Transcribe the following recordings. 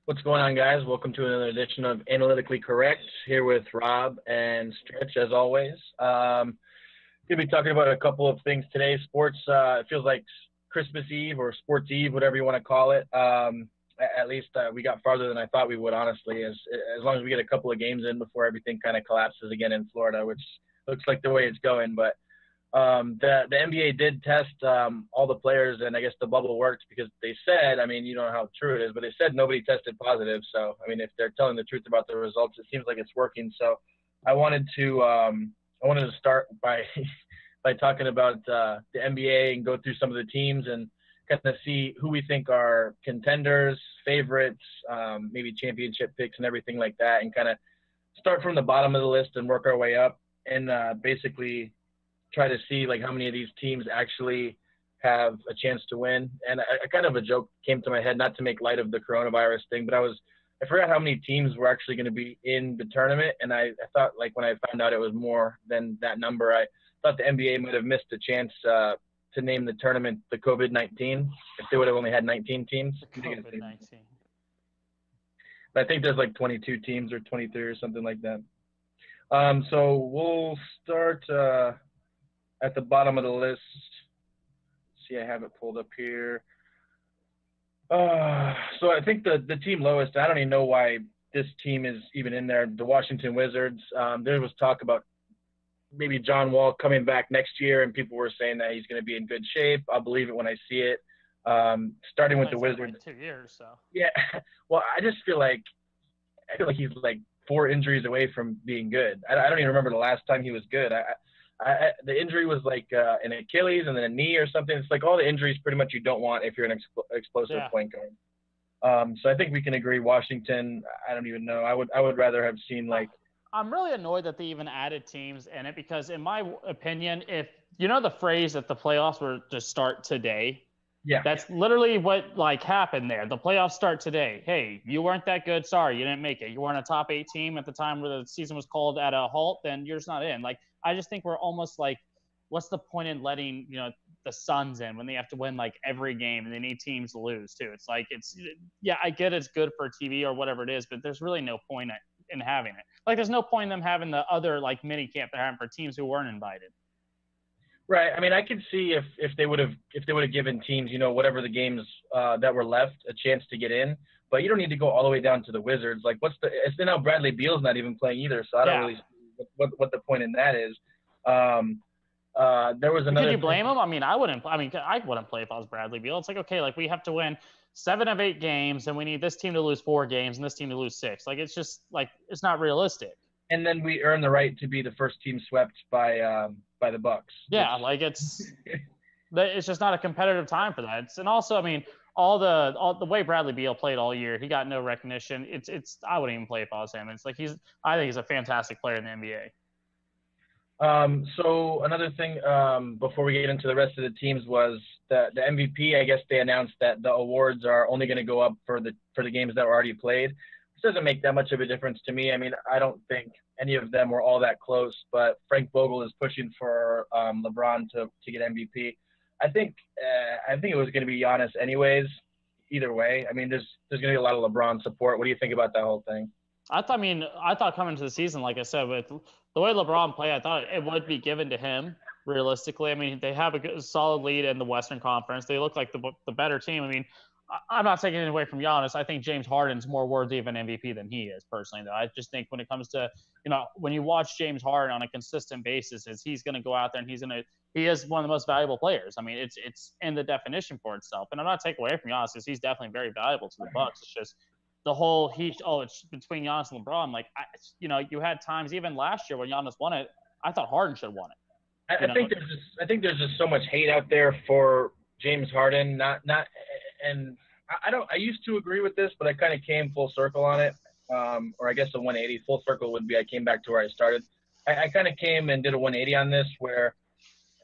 What's going on, guys? Welcome to another edition of Analytically Correct. Here with Rob and Stretch, as always. Gonna be talking about a couple of things today. Sports. It feels like Christmas Eve or Sports Eve, whatever you want to call it. At least we got farther than I thought we would, honestly. As long as we get a couple of games in before everything kind of collapses again in Florida, which looks like the way it's going. But the NBA did test all the players, and I guess the bubble worked because they said, I mean, you don't know how true it is, but they said nobody tested positive. So, I mean, if they're telling the truth about the results, it seems like it's working. So, I wanted to start by by talking about the NBA and go through some of the teams and kind of see who we think are contenders, favorites, maybe championship picks, and everything like that, and kind of start from the bottom of the list and work our way up, and basically try to see like how many of these teams actually have a chance to win. And I kind of a joke came to my head, not to make light of the coronavirus thing, but I forgot how many teams were actually going to be in the tournament. And I thought, like, when I found out it was more than that number, I thought the NBA might have missed a chance to name the tournament the COVID-19 if they would have only had 19 teams. The COVID-19. But I think there's like 22 teams or 23 or something like that. So we'll start at the bottom of the list. See, I have it pulled up here. So I think the team lowest, I don't even know why this team is even in there, the Washington Wizards. There was talk about maybe John Wall coming back next year, and people were saying that he's going to be in good shape. I'll believe it when I see it. Starting with the Wizards. 2 years, so. Yeah. Well, I feel like he's like 4 injuries away from being good. I don't even remember the last time he was good. The injury was like an Achilles and then a knee or something. It's like all the injuries pretty much you don't want if you're an explosive point guard. So I think we can agree Washington, I don't even know. I would rather have seen like – I'm really annoyed that they even added teams in it because in my opinion, if you know the phrase that the playoffs were to start today, that's literally what like happened there. The playoffs start today. Hey, you weren't that good. Sorry, you didn't make it. You weren't a top 8 team at the time where the season was called at a halt, then you're just not in. Like, I just think we're almost like, what's the point in letting, the Suns in when they have to win like every game and they need teams to lose too? It's like, I get it's good for TV or whatever it is, but there's really no point in having it. Like, there's no point in them having the other like mini camp they're having for teams who weren't invited. Right. I mean, I could see if they would have given teams, whatever the games that were left, a chance to get in. But you don't need to go all the way down to the Wizards. Like, it's now Bradley Beal's not even playing either, so I don't really see what the point in that is. There was another. Could you blame him? I mean, I wouldn't play if I was Bradley Beal. It's like, okay, like we have to win 7 of 8 games, and we need this team to lose 4 games and this team to lose 6. Like, it's just like it's not realistic. And then we earn the right to be the first team swept by the Bucks. Yeah, like it's just not a competitive time for that. And also, I mean, all the way Bradley Beal played all year, he got no recognition. It's I wouldn't even play if I was him. It's like I think he's a fantastic player in the NBA. So another thing before we get into the rest of the teams was the MVP. I guess they announced that the awards are only going to go up for the games that were already played. This doesn't make that much of a difference to me. I mean, I don't think any of them were all that close, but Frank Vogel is pushing for LeBron to get MVP. I think it was going to be Giannis anyways. Either way, I mean, there's going to be a lot of LeBron support. What do you think about that whole thing? I thought coming to the season, like I said, with the way LeBron played, I thought it would be given to him. Realistically, I mean, they have a solid lead in the Western Conference. They look like the better team. I mean, I'm not taking it away from Giannis. I think James Harden's more worthy of an MVP than he is personally, though. I just think when it comes to, when you watch James Harden on a consistent basis, he's going to go out there and he is one of the most valuable players. I mean, it's in the definition for itself. And I'm not taking away from Giannis because he's definitely very valuable to the Bucks. It's just the whole it's between Giannis and LeBron. Like, you had times even last year when Giannis won it, I thought Harden should have won it. I think there's just so much hate out there for James Harden. And I used to agree with this, but I kind of came full circle on it. Or I guess a 180. Full circle would be I came back to where I started. I kind of came and did a 180 on this, where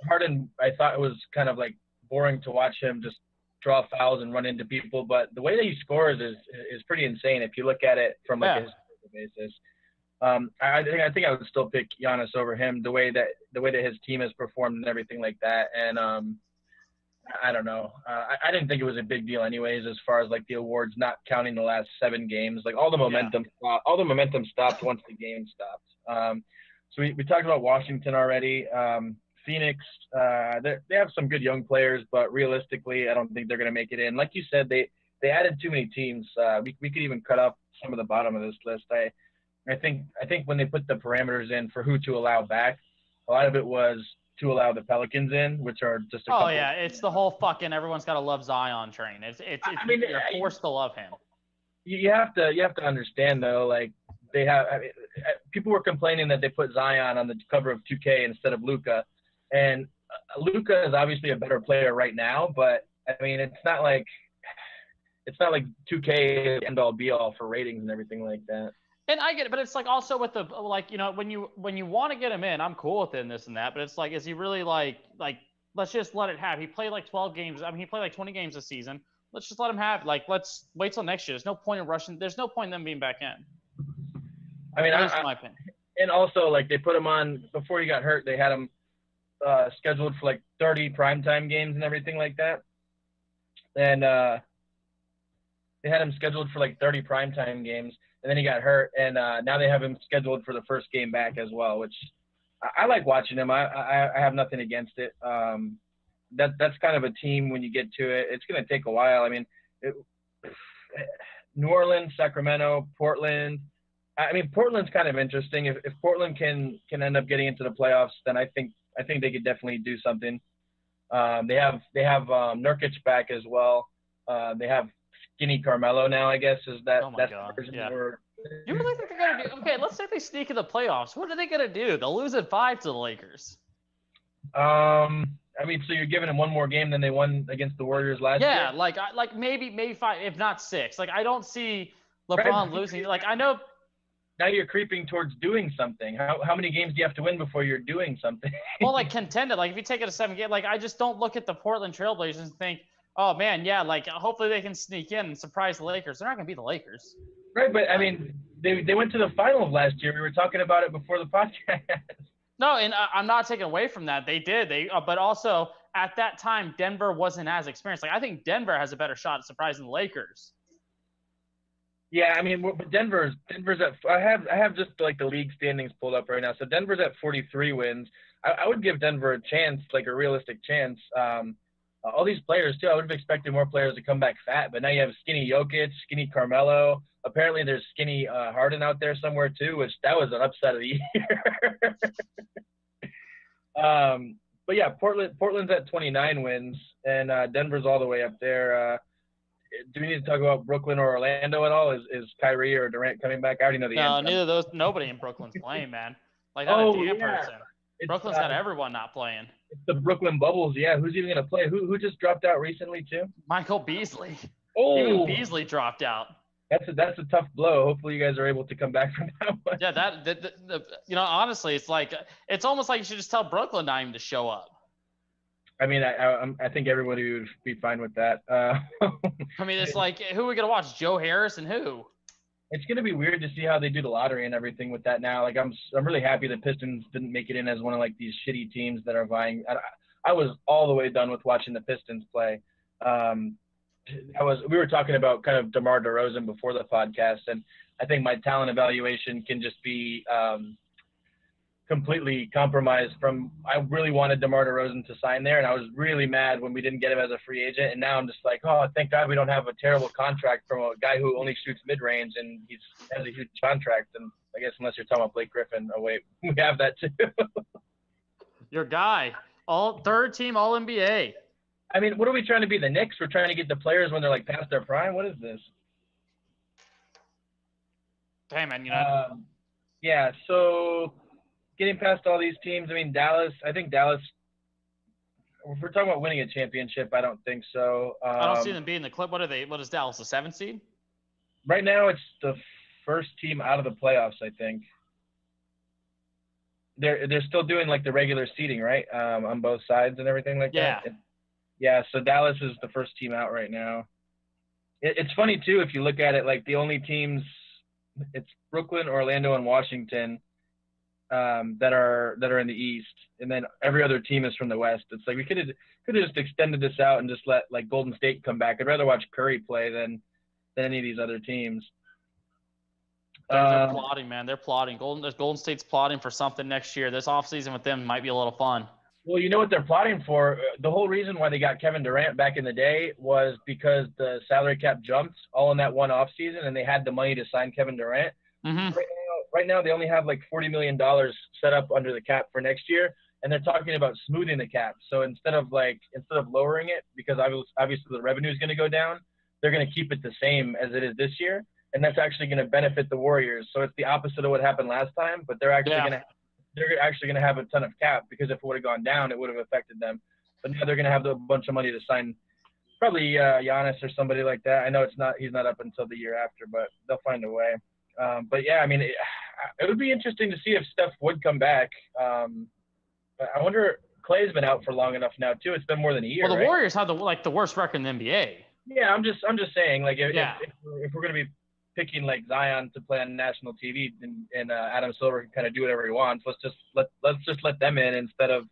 Harden, I thought it was kind of like boring to watch him just draw fouls and run into people, but the way that he scores is pretty insane if you look at it from like a historical basis. I think I would still pick Giannis over him, the way that his team has performed and everything like that. And I don't know. I didn't think it was a big deal anyways, as far as like the awards not counting the last 7 games. Like all the momentum stopped once the game stopped. So we talked about Washington already. Phoenix, they have some good young players, but realistically, I don't think they're going to make it in. Like you said, they added too many teams. We could even cut up some of the bottom of this list. I think when they put the parameters in for who to allow back, a lot of it was to allow the Pelicans in, which are just a couple. Oh yeah, it's the whole fucking everyone's got to love Zion train. I mean, you're forced to love him. You have to understand though, like people were complaining that they put Zion on the cover of 2K instead of Luka, and Luka is obviously a better player right now, but I mean it's not like 2K is the end all be all for ratings and everything like that. And I get it, but it's like also with the like, you know, when you want to get him in, I'm cool with it and this and that, but it's like, is he really like let's just let it have. He played like 12 games. I mean, he played like 20 games this season. Let's just let him have. Like, let's wait till next year. There's no point in rushing. There's no point in them being back in. I mean, that's my opinion. And also, like, they put him on before he got hurt. They had him scheduled for like 30 primetime games and everything like that. And they had him scheduled for like 30 primetime games. And then he got hurt, and now they have him scheduled for the first game back as well, which I like watching him. I have nothing against it. That's kind of a team when you get to it. It's going to take a while. I mean, New Orleans, Sacramento, Portland. I mean, Portland's kind of interesting. If Portland can end up getting into the playoffs, then I think they could definitely do something. They have Nurkic back as well. They have Skinny Carmelo now, I guess, is that. Oh my God. Yeah. You really think they're gonna do? Okay, let's say they sneak in the playoffs. What are they gonna do? They'll lose at 5 to the Lakers. I mean, so you're giving them one more game than they won against the Warriors last year? Yeah, like maybe 5, if not 6. Like I don't see LeBron losing. Like I know. Now you're creeping towards doing something. How many games do you have to win before you're doing something? Well, like contended. Like if you take it to 7 games, like I just don't look at the Portland Trailblazers and think, oh man, yeah, like hopefully they can sneak in and surprise the Lakers. They're not gonna be the Lakers. Right, but I mean, they went to the finals last year. We were talking about it before the podcast. No, and I'm not taking away from that. They did. But also at that time, Denver wasn't as experienced. Like I think Denver has a better shot at surprising the Lakers. Yeah, I mean, but Denver's at. I have just like the league standings pulled up right now. So Denver's at 43 wins. I would give Denver a chance, like a realistic chance. All these players too. I would have expected more players to come back fat, but now you have skinny Jokic, skinny Carmelo. Apparently, there's skinny Harden out there somewhere too, which that was an upset of the year. But yeah, Portland's at 29 wins, and Denver's all the way up there. Do we need to talk about Brooklyn or Orlando at all? Is Kyrie or Durant coming back? I already know the answer. No, neither of those. Nobody in Brooklyn's playing, man. Like not a damn person. Brooklyn's got everyone not playing. It's the Brooklyn Bubbles, yeah. Who's even gonna play? Who just dropped out recently too? Michael Beasley. Oh, even Beasley dropped out. That's a tough blow. Hopefully you guys are able to come back from that one. Yeah, you know, honestly, it's almost like you should just tell Brooklyn not even to show up. I mean, I think everybody would be fine with that. I mean, it's like, who are we gonna watch? Joe Harris and who? It's gonna be weird to see how they do the lottery and everything with that now. Like, I'm really happy the Pistons didn't make it in as one of like these shitty teams that are vying. I was all the way done with watching the Pistons play. We were talking about kind of DeMar DeRozan before the podcast, and I think my talent evaluation can just be completely compromised from. I really wanted DeMar DeRozan to sign there, and I was really mad when we didn't get him as a free agent. And now I'm just like, oh, thank God we don't have a terrible contract from a guy who only shoots mid-range and he has a huge contract. And I guess unless you're talking about Blake Griffin, oh wait, we have that too. Your guy, third team All NBA. I mean, what are we trying to be? The Knicks? We're trying to get the players when they're like past their prime. What is this? Damn, man, you know. Yeah. So. Getting past all these teams, I mean, Dallas, if we're talking about winning a championship, I don't think so. I don't see them being the clip. What is Dallas, the 7th seed? Right now, it's the first team out of the playoffs, I think. They're still doing, like, the regular seeding, right, on both sides and everything like that? Yeah, so Dallas is the first team out right now. It's funny, too, if you look at it, like, the only teams – it's Brooklyn, Orlando, and Washington – that are in the East, and then every other team is from the West. It's like we could have just extended this out and just let like Golden State come back. I'd rather watch Curry play than any of these other teams. They're plotting, man. They're plotting. Golden State's plotting for something next year. This offseason with them might be a little fun. Well, you know what they're plotting for? The whole reason why they got Kevin Durant back in the day was because the salary cap jumped all in that one offseason, and they had the money to sign Kevin Durant. Mm-hmm. Right now, they only have like $40 million set up under the cap for next year, and they're talking about smoothing the cap. So instead of lowering it, because obviously the revenue is going to go down, they're going to keep it the same as it is this year, and that's actually going to benefit the Warriors. So it's the opposite of what happened last time, but they're actually going to have a ton of cap, because if it would have gone down, it would have affected them. But now they're going to have a bunch of money to sign probably Giannis or somebody like that. I know he's not up until the year after, but they'll find a way. But yeah, I mean, it would be interesting to see if Steph would come back. But I wonder, Clay's been out for long enough now too. It's been more than a year. Well, the right? Warriors have the worst record in the NBA. Yeah, I'm just saying, like, if we're gonna be picking like Zion to play on national TV, and Adam Silver can kind of do whatever he wants, let's just let them in instead of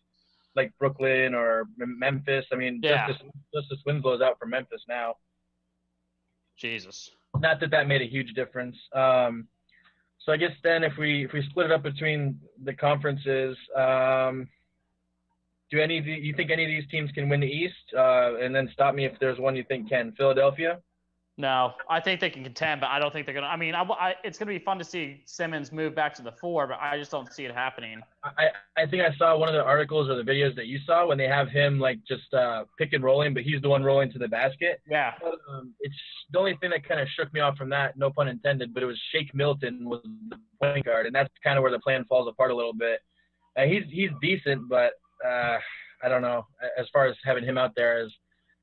like Brooklyn or Memphis. I mean, Justice Winslow's out for Memphis now. Jesus. Not that made a huge difference. So I guess then if we split it up between the conferences, do you think any of these teams can win the East? And then stop me if there's one you think can. Philadelphia? No, I think they can contend, but I don't think they're gonna. I mean, it's gonna be fun to see Simmons move back to the 4, but I just don't see it happening. I think I saw one of the articles or the videos that you saw when they have him like just pick and rolling, but he's the one rolling to the basket. Yeah. It's the only thing that kind of shook me off from that, no pun intended, but it was Shake Milton was the point guard, and that's kind of where the plan falls apart a little bit. He's decent, but I don't know as far as having him out there as.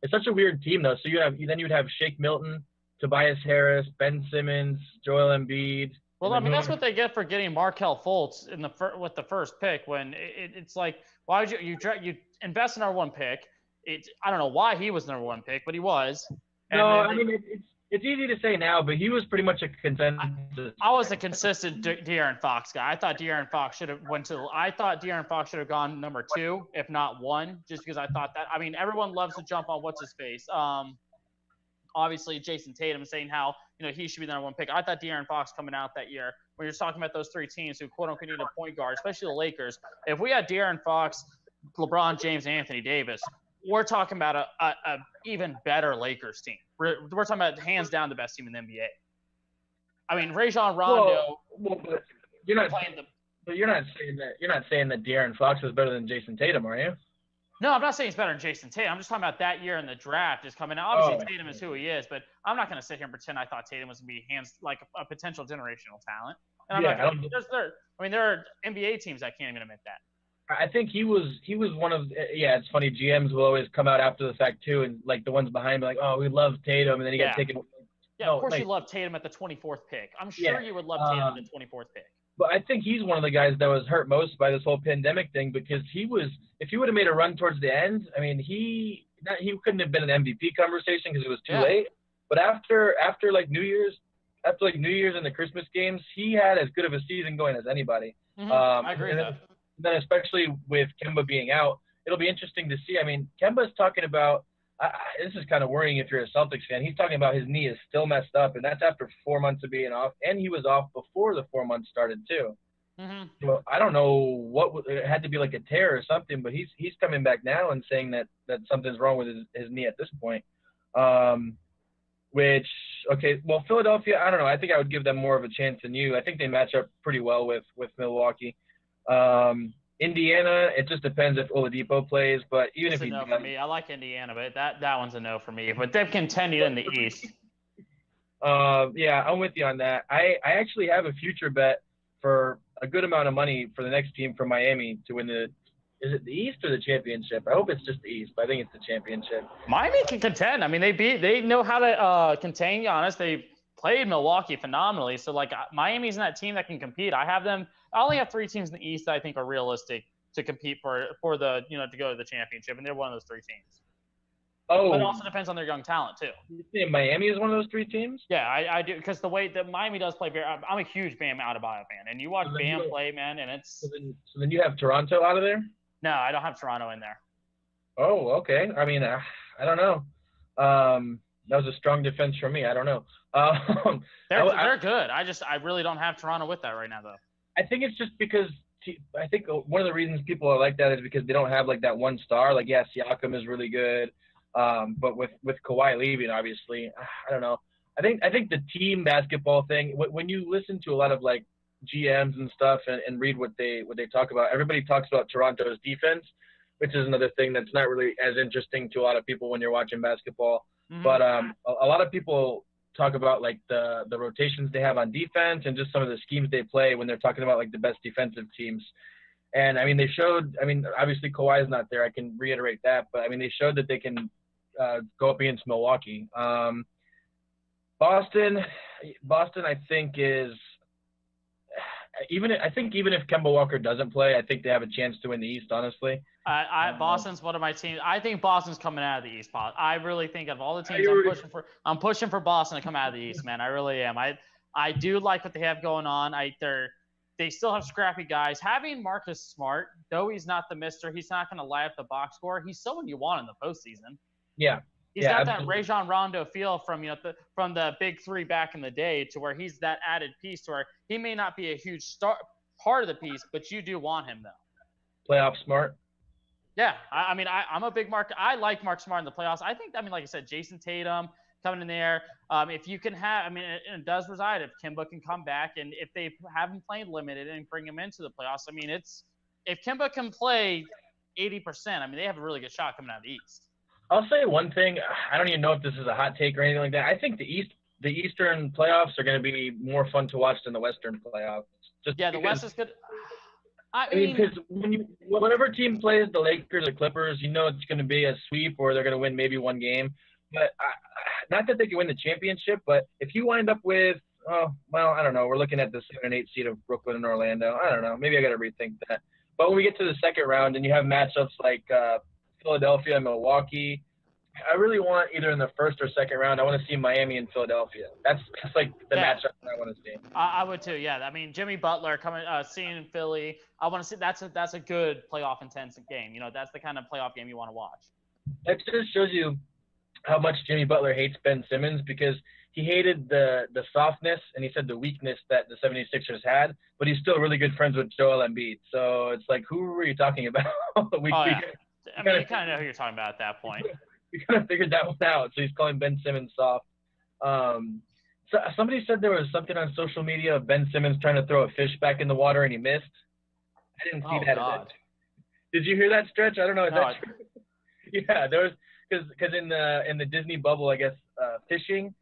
It's such a weird team, though. So you would have Shake Milton, Tobias Harris, Ben Simmons, Joel Embiid. Well, I mean, that's what they get for getting Markelle Fultz with the first pick. When it's like, why would you invest in our one pick? I don't know why he was number 1 pick, but he was. I mean, it's easy to say now, but he was pretty much a consensus. I was a consistent De'Aaron Fox guy. I thought De'Aaron Fox should have gone number 2, if not 1, just because I thought that. I mean, everyone loves to jump on what's his face. Obviously, Jason Tatum saying how he should be the number 1 pick. I thought De'Aaron Fox coming out that year, when you're talking about those 3 teams who quote unquote need a point guard, especially the Lakers. If we had De'Aaron Fox, LeBron James, and Anthony Davis, we're talking about a even better Lakers team. We're talking about hands down the best team in the NBA. I mean, Rajon Rondo. But you're not saying that De'Aaron Fox is better than Jason Tatum, are you? No, I'm not saying he's better than Jason Tatum. I'm just talking about that year in the draft is coming out. Obviously, Tatum is who he is, but I'm not going to sit here and pretend I thought Tatum was going to be like a potential generational talent. And there are NBA teams that can't even admit that. I think he was one of it's funny, GMs will always come out after the fact too, and like the ones behind me like, oh, we love Tatum, and then he got taken. Yeah, of course you love Tatum at the 24th pick. I'm sure you would love Tatum at the 24th pick. But I think he's one of the guys that was hurt most by this whole pandemic thing, because if he would have made a run towards the end, I mean, he couldn't have been an MVP conversation because it was too late. But after New Year's and the Christmas games, he had as good of a season going as anybody. Mm-hmm. I agree with that. Then especially with Kemba being out, it'll be interesting to see. I mean, Kemba's talking about this is kind of worrying if you're a Celtics fan. He's talking about his knee is still messed up, and that's after 4 months of being off, and he was off before the 4 months started too. Mm-hmm. So I don't know it had to be like a tear or something, but he's coming back now and saying that something's wrong with his knee at this point. Philadelphia, I don't know. I think I would give them more of a chance than you. I think they match up pretty well with Milwaukee. Indiana, it just depends if Oladipo plays, but even it's if he does. For me. I like Indiana, but that one's a no for me. But they've contended in the East. I'm with you on that. I actually have a future bet for a good amount of money for the next team from Miami to win is it the East or the championship? I hope it's just the East, but I think it's the championship. Miami can contend. I mean, they know how to contain Giannis. They played Milwaukee phenomenally. So, like, Miami's in that team that can compete. I only have 3 teams in the East that I think are realistic to compete for the, to go to the championship, and they're one of those 3 teams. But it Oh, also depends on their young talent too. you say Miami is one of those three teams? Yeah, I do, because the way that Miami does play, I'm a huge Bam Adebayo fan, and you watch So then you Bam don't, play, man, and it's so then you have Toronto out of there? no, I don't have Toronto in there. Oh, okay. I mean, I don't know. That was a strong defense from me. I don't know. They're good. I really don't have Toronto with that right now though. I think it's just because I think one of the reasons people are like that is because they don't have like that one star. Like, yeah, Siakam is really good, but with Kawhi leaving, obviously, I don't know. I think the team basketball thing. When you listen to a lot of like GMs and stuff and read what they talk about, everybody talks about Toronto's defense, which is another thing that's not really as interesting to a lot of people when you're watching basketball. Mm-hmm. But a lot of people talk about like the rotations they have on defense and just some of the schemes they play when they're talking about like the best defensive teams. And I mean, they showed. I mean, obviously Kawhi is not there. I can reiterate that, but I mean, they showed that they can go up against Milwaukee. Boston, I think is even if Kemba Walker doesn't play, I think they have a chance to win the East. Honestly, Boston's one of my teams. I think Boston's coming out of the East. I really think of all the teams I'm pushing for Boston to come out of the East, man. I really am. I do like what they have going on. They still have scrappy guys. Having Marcus Smart, though he's not the mister, he's not going to light up the box score. He's someone you want in the postseason. Yeah. He's got that Rajon Rondo feel from the big three back in the day, to where he's that added piece to where he may not be a huge part of the piece, but you do want him though. Playoff smart. Yeah, I'm a big Mark. I like Mark Smart in the playoffs. I think, like I said, Jason Tatum coming in there. If you can have, it does reside if Kemba can come back, and if they have him playing limited and bring him into the playoffs. If Kemba can play 80%, they have a really good shot coming out of the East. I'll say one thing. I don't even know if this is a hot take or anything like that. I think the Eastern playoffs are going to be more fun to watch than the Western playoffs. The West is good. Because whatever team plays the Lakers or Clippers, it's going to be a sweep or they're going to win maybe one game. But not that they can win the championship, but if you wind up with, I don't know, we're looking at the 7 and 8 seed of Brooklyn and Orlando. I don't know. Maybe I got to rethink that. But when we get to the second round and you have matchups like Philadelphia and Milwaukee, I really want either in the first or second round, I want to see Miami and Philadelphia. That's like the matchup that I want to see. I would too, yeah. Jimmy Butler seeing Philly, I want to see. That's a good playoff intensive game. That's the kind of playoff game you want to watch. That just shows you how much Jimmy Butler hates Ben Simmons, because he hated the softness and he said the weakness that the 76ers had, but he's still really good friends with Joel Embiid. So it's like, who were you talking about? You kind of know who you're talking about at that point. We kind of figured that one out. So he's calling Ben Simmons soft. So somebody said there was something on social media of Ben Simmons trying to throw a fish back in the water and he missed. I didn't see that. God. Did you hear that, Stretch? I don't know. Is no, that true? Yeah, there was, because in the Disney bubble, I guess fishing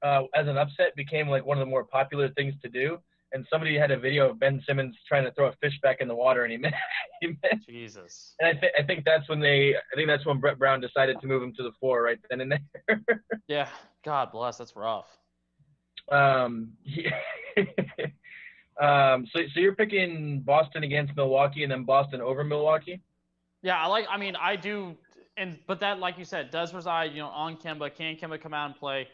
as an upset became like one of the more popular things to do. And somebody had a video of Ben Simmons trying to throw a fish back in the water, and he missed. Jesus. And I think that's when Brett Brown decided to move him to the floor right then and there. Yeah. God bless. That's rough. So you're picking Boston against Milwaukee and then Boston over Milwaukee? Yeah, I do. But that, like you said, does reside, on Kemba. Can Kemba come out and play?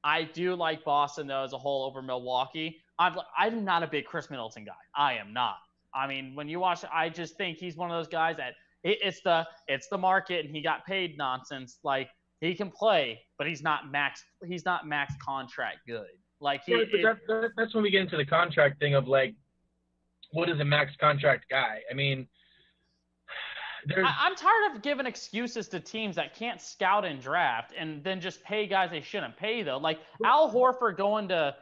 I do like Boston, though, as a whole over Milwaukee. I'm not a big Chris Middleton guy. I am not. When you watch, I just think he's one of those guys that it's the market and he got paid nonsense. Like, he can play, but he's not max contract good. Like, that's when we get into the contract thing of like, what is a max contract guy? I'm tired of giving excuses to teams that can't scout and draft and then just pay guys they shouldn't pay, though. Like, Al Horford going to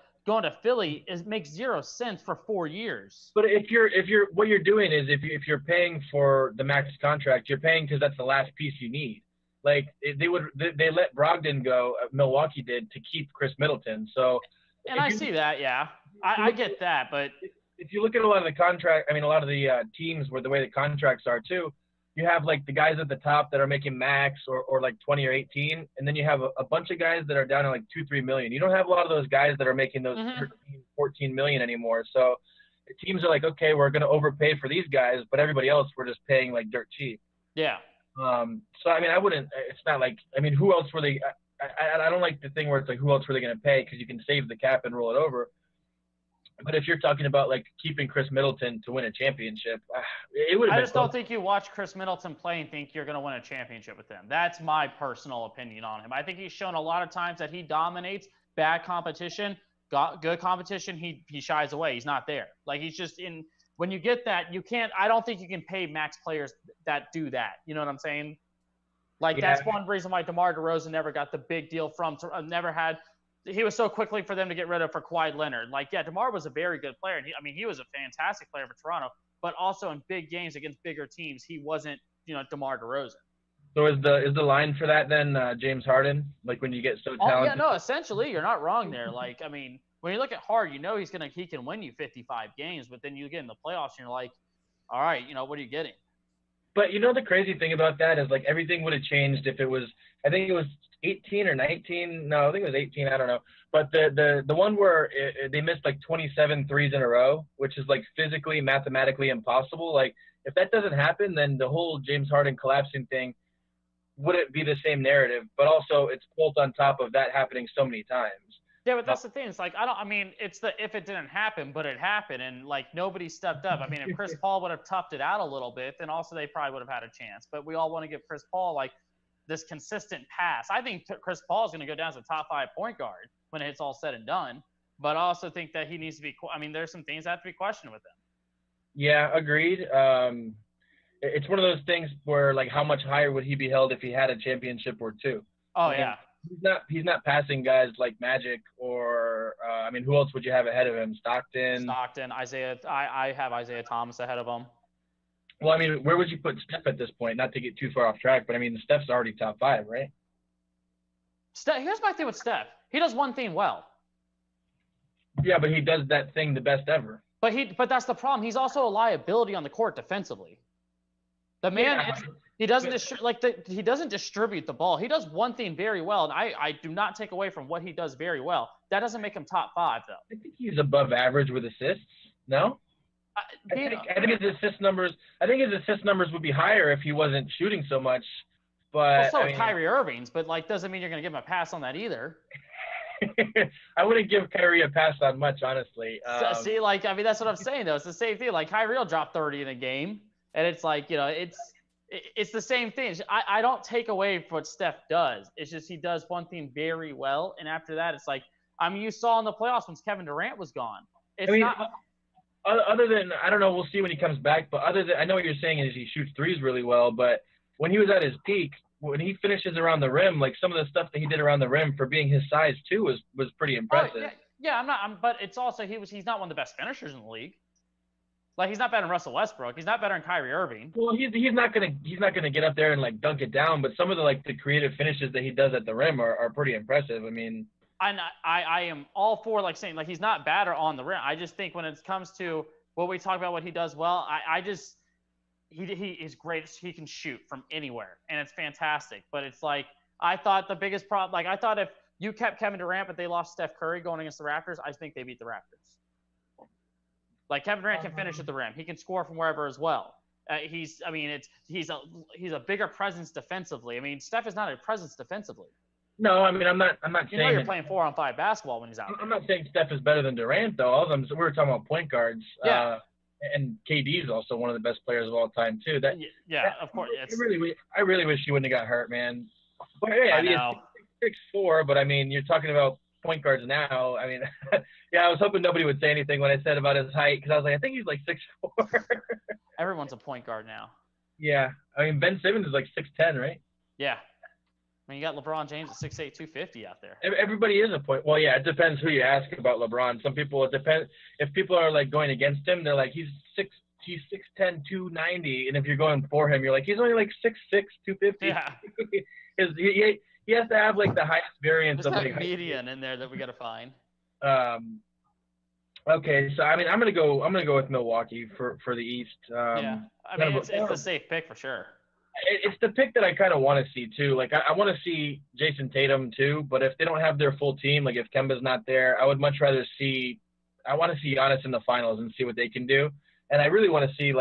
Philly makes zero sense for 4 years. But if you're what you're doing is if you're paying for the max contract, you're paying because that's the last piece you need. Like, they let Brogdon go, Milwaukee did, to keep Chris Middleton. So, and I see that, yeah, I get that, but if you look at a lot of the contract, a lot of the teams where the way the contracts are too, you have like the guys at the top that are making max or like 20 or 18, and then you have a bunch of guys that are down to like 2-3 million. You don't have a lot of those guys that are making those 13, 14 million anymore. So the teams are like, okay, we're going to overpay for these guys, but everybody else we're just paying like dirt cheap. Yeah. So I mean, I wouldn't. It's not like I mean, who else were they? I don't like the thing where it's like who else were they going to pay because you can save the cap and roll it over. But if you're talking about like keeping Chris Middleton to win a championship, it would have I been. just don't think you watch Chris Middleton play and think you're going to win a championship with him. That's my personal opinion on him. I think he's shown a lot of times that he dominates bad competition, got good competition. He shies away. He's not there. Like he's just in. When you get that, you can't. I don't think you can pay max players that do that. You know what I'm saying? Like that's one reason why DeMar DeRozan never got the big deal from. Never had. He was so quickly for them to get rid of for Kawhi Leonard. Like, yeah, DeMar was a very good player. And he was a fantastic player for Toronto, but also in big games against bigger teams, he wasn't, DeMar DeRozan. So is the line for that then James Harden? Like when you get so talented? Oh, yeah, no, essentially you're not wrong there. Like, when you look at Harden, he can win you 55 games, but then you get in the playoffs and you're like, all right, what are you getting? But the crazy thing about that is like everything would have changed if it was, I think it was 18 or 19. No, I think it was 18. I don't know. But the one where they missed like 27 threes in a row, which is like physically, mathematically impossible. Like if that doesn't happen, then the whole James Harden collapsing thing wouldn't be the same narrative. But also it's built on top of that happening so many times. Yeah, but that's the thing. It's like it's the if it didn't happen, but it happened, and like nobody stepped up. If Chris Paul would have toughed it out a little bit, then also they probably would have had a chance. But we all want to give Chris Paul like this consistent pass. I think Chris Paul is going to go down as a top 5 point guard when it's all said and done. But I also think that he needs to be. There's some things that have to be questioned with him. Yeah, agreed. It's one of those things where like how much higher would he be held if he had a championship or two? Oh yeah. He's not passing guys like Magic or who else would you have ahead of him? Stockton, Isaiah. I have Isaiah Thomas ahead of him. Well, where would you put Steph at this point? Not to get too far off track, but Steph's already top 5, right? Here's my thing with Steph. He does one thing well. Yeah, but he does that thing the best ever. But that's the problem. He's also a liability on the court defensively. The man he doesn't he doesn't distribute the ball. He does one thing very well, and I do not take away from what he does very well. That doesn't make him top 5 though. I think he's above average with assists. No? I think his assist numbers would be higher if he wasn't shooting so much. But so Kyrie Irving's, but doesn't mean you're going to give him a pass on that either. I wouldn't give Kyrie a pass on much, honestly. That's what I'm saying though. It's the same thing. Like Kyrie will drop 30 in a game, and it's like it's the same thing. I don't take away from what Steph does. It's just he does one thing very well, and after that, it's like you saw in the playoffs when Kevin Durant was gone. Other than, I don't know, we'll see when he comes back, but I know what you're saying is he shoots threes really well, but when he was at his peak, when he finishes around the rim, like some of the stuff that he did around the rim for being his size too was pretty impressive. But it's also he's not one of the best finishers in the league. Like he's not better than Russell Westbrook. He's not better than Kyrie Irving. Well, he's not gonna get up there and like dunk it down, but some of the creative finishes that he does at the rim are pretty impressive. I am all for saying he's not bad or on the rim. I just think when it comes to what we talk about, what he does well, he is great. He can shoot from anywhere, and it's fantastic. But it's I thought the biggest problem, I thought if you kept Kevin Durant but they lost Steph Curry going against the Raptors, I think they beat the Raptors. Kevin Durant can finish at the rim. He can score from wherever as well. He's a bigger presence defensively. Steph is not a presence defensively. No, I'm not saying you're playing 4-on-5 basketball when he's out. I'm not saying Steph is better than Durant though. We were talking about point guards. Yeah. And KD is also one of the best players of all time too. Of course. I really wish he wouldn't have got hurt, man. But yeah, I know. 6'4", but you're talking about point guards now. Yeah, I was hoping nobody would say anything when I said about his height because I was like, I think he's 6'4". Everyone's a point guard now. Yeah, Ben Simmons is 6'10", right? Yeah. You got LeBron James at 6'8", 250 out there. Everybody is a point. Well, yeah, it depends who you ask about LeBron. Some people, it depends. If people are going against him, they're like, he's 6'10", 290. And if you're going for him, you're like, he's only 6'6", 250. Yeah. He has to have the highest variance There's of that median in there that we got to find. Okay, so I'm gonna go with Milwaukee for the East. It's the safe pick for sure. It's the pick that I kind of want to see too. I want to see Jason Tatum too, but if they don't have their full team, if Kemba's not there, I would much rather see. I want to see Giannis in the finals and see what they can do, and I really want to see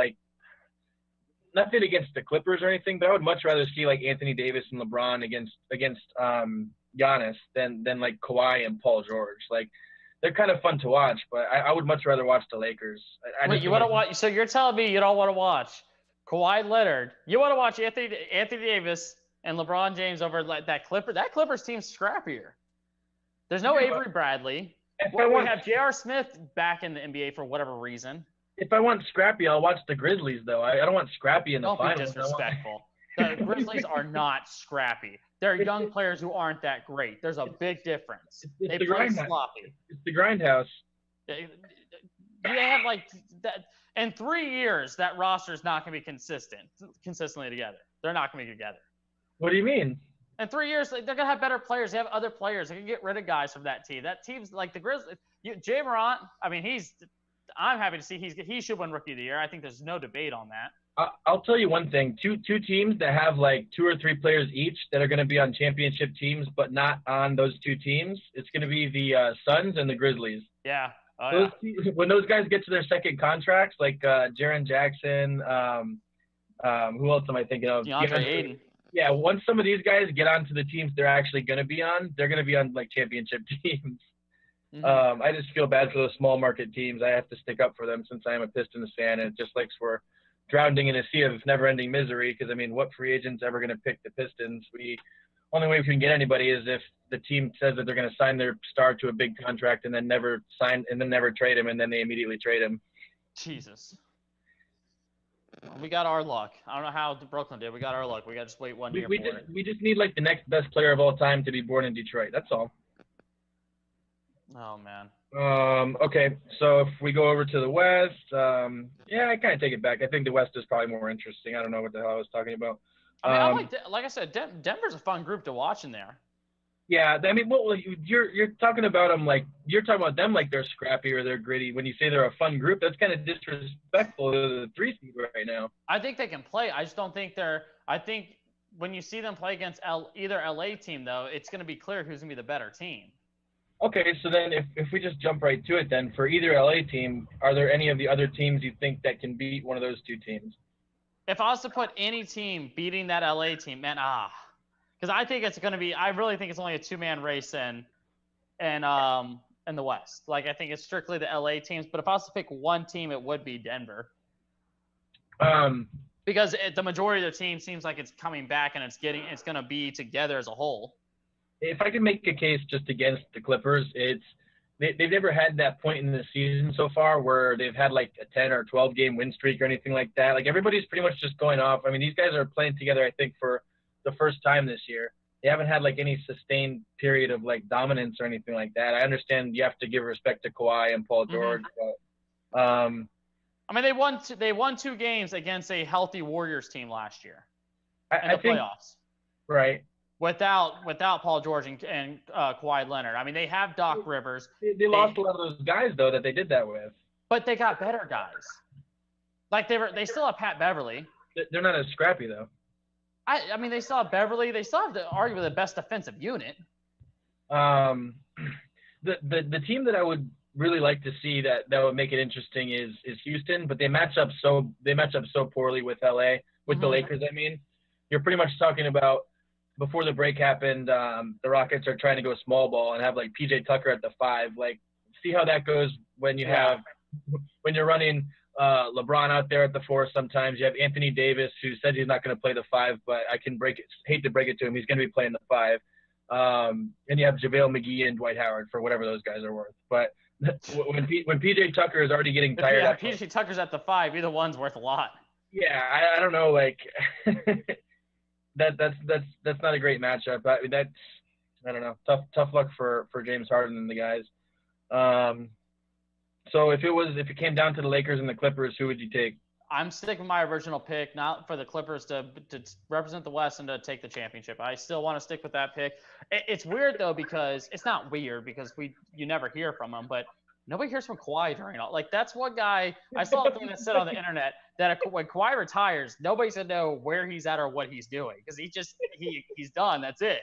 nothing against the Clippers or anything, but I would much rather see like Anthony Davis and LeBron against Giannis than like Kawhi and Paul George. Like they're kind of fun to watch, but I would much rather watch the Lakers. Wait, you want to watch? So you're telling me you don't want to watch Kawhi Leonard? You want to watch Anthony Davis and LeBron James over that Clipper? That Clippers team's scrappier. There's no Avery Bradley. We have J.R. Smith back in the NBA for whatever reason. If I want scrappy, I'll watch the Grizzlies, though. I don't want scrappy in the finals. Don't be disrespectful. The Grizzlies are not scrappy. They're young players who aren't that great. There's a big difference. They play sloppy. It's the grindhouse. They have like that. In 3 years, that roster is not going to be consistently together. They're not going to be together. What do you mean? In 3 years, they're going to have better players. They have other players. They can get rid of guys from that team. That team's like the Grizzlies. Jay Morant, I mean, I'm happy to see he should win Rookie of the Year. I think there's no debate on that. I'll tell you one thing. Two teams that have like 2 or 3 players each that are going to be on championship teams, but not on those 2 teams. It's going to be the Suns and the Grizzlies. Yeah. When those guys get to their second contracts, like Jaren Jackson, who else am I thinking of? DeAndre Ayton. Yeah, once some of these guys get onto the teams they're actually going to be on, they're going to be on like championship teams. Mm-hmm. I just feel bad for those small market teams. I have to stick up for them since I am a Pistons fan, and it just like we're drowning in a sea of never-ending misery. Because I mean, what free agent's ever going to pick the Pistons? Only way we can get anybody is if the team says that they're going to sign their star to a big contract and then never trade him, and then they immediately trade him. Jesus. We got our luck. I don't know how Brooklyn did. We got our luck. We got to just wait 1 year for it. We just need like the next best player of all time to be born in Detroit. That's all. Oh man. Okay, so if we go over to the West, I kind of take it back. I think the West is probably more interesting. I don't know what the hell I was talking about. I mean, like I said, Denver's a fun group to watch in there. Yeah, I mean, you're talking about them like they're scrappy or they're gritty. When you say they're a fun group, that's kind of disrespectful to the 3 seed right now. I think they can play. I just don't think they're. I think when you see them play against either LA team, though, it's going to be clear who's going to be the better team. Okay, so then if we just jump right to it, then for either LA team, are there any of the other teams you think that can beat one of those 2 teams? If I was to put any team beating that LA team, man, because I think it's going to be. I really think it's only a 2-man race in the West. Like I think it's strictly the LA teams. But if I was to pick one team, it would be Denver. Because the majority of the team seems like it's coming back and it's going to be together as a whole. If I can make a case just against the Clippers, they've never had that point in the season so far where they've had like a 10 or 12 game win streak or anything like that. Like everybody's pretty much just going off. I mean, these guys are playing together, I think, for the first time this year. They haven't had like any sustained period of like dominance or anything like that. I understand you have to give respect to Kawhi and Paul George, but I mean, they won 2 games against a healthy Warriors team last year in the playoffs. Right. Without Paul George and Kawhi Leonard. I mean, they have Doc Rivers. They lost a lot of those guys, though, that they did that with. But they got better guys. Like, they still have Pat Beverly. They're not as scrappy, though. I mean, they still have Beverly. They still have arguably the best defensive unit. The team that I would really like to see that would make it interesting is Houston, but they match up so poorly with LA, with the Lakers. I mean, you're pretty much talking about before the break happened, the Rockets are trying to go small ball and have like PJ Tucker at the 5. Like, see how that goes when when you're running LeBron out there at the 4. Sometimes you have Anthony Davis, who said he's not going to play the 5, but I can hate to break it to him, he's going to be playing the 5. And you have JaVale McGee and Dwight Howard for whatever those guys are worth. But when PJ Tucker is already getting tired, yeah, PJ Tucker's at the 5. Either one's worth a lot. Yeah, I don't know, like. That's not a great matchup. I don't know. Tough luck for James Harden and the guys. So if it came down to the Lakers and the Clippers, who would you take? I'm sticking with my original pick, not for the Clippers to represent the West and to take the championship. I still want to stick with that pick. It's weird though, because it's not weird because you never hear from them, but nobody hears from Kawhi during all. Like, that's one guy I saw a thing that said on the internet that when Kawhi retires, nobody's gonna know where he's at or what he's doing because he's done. That's it.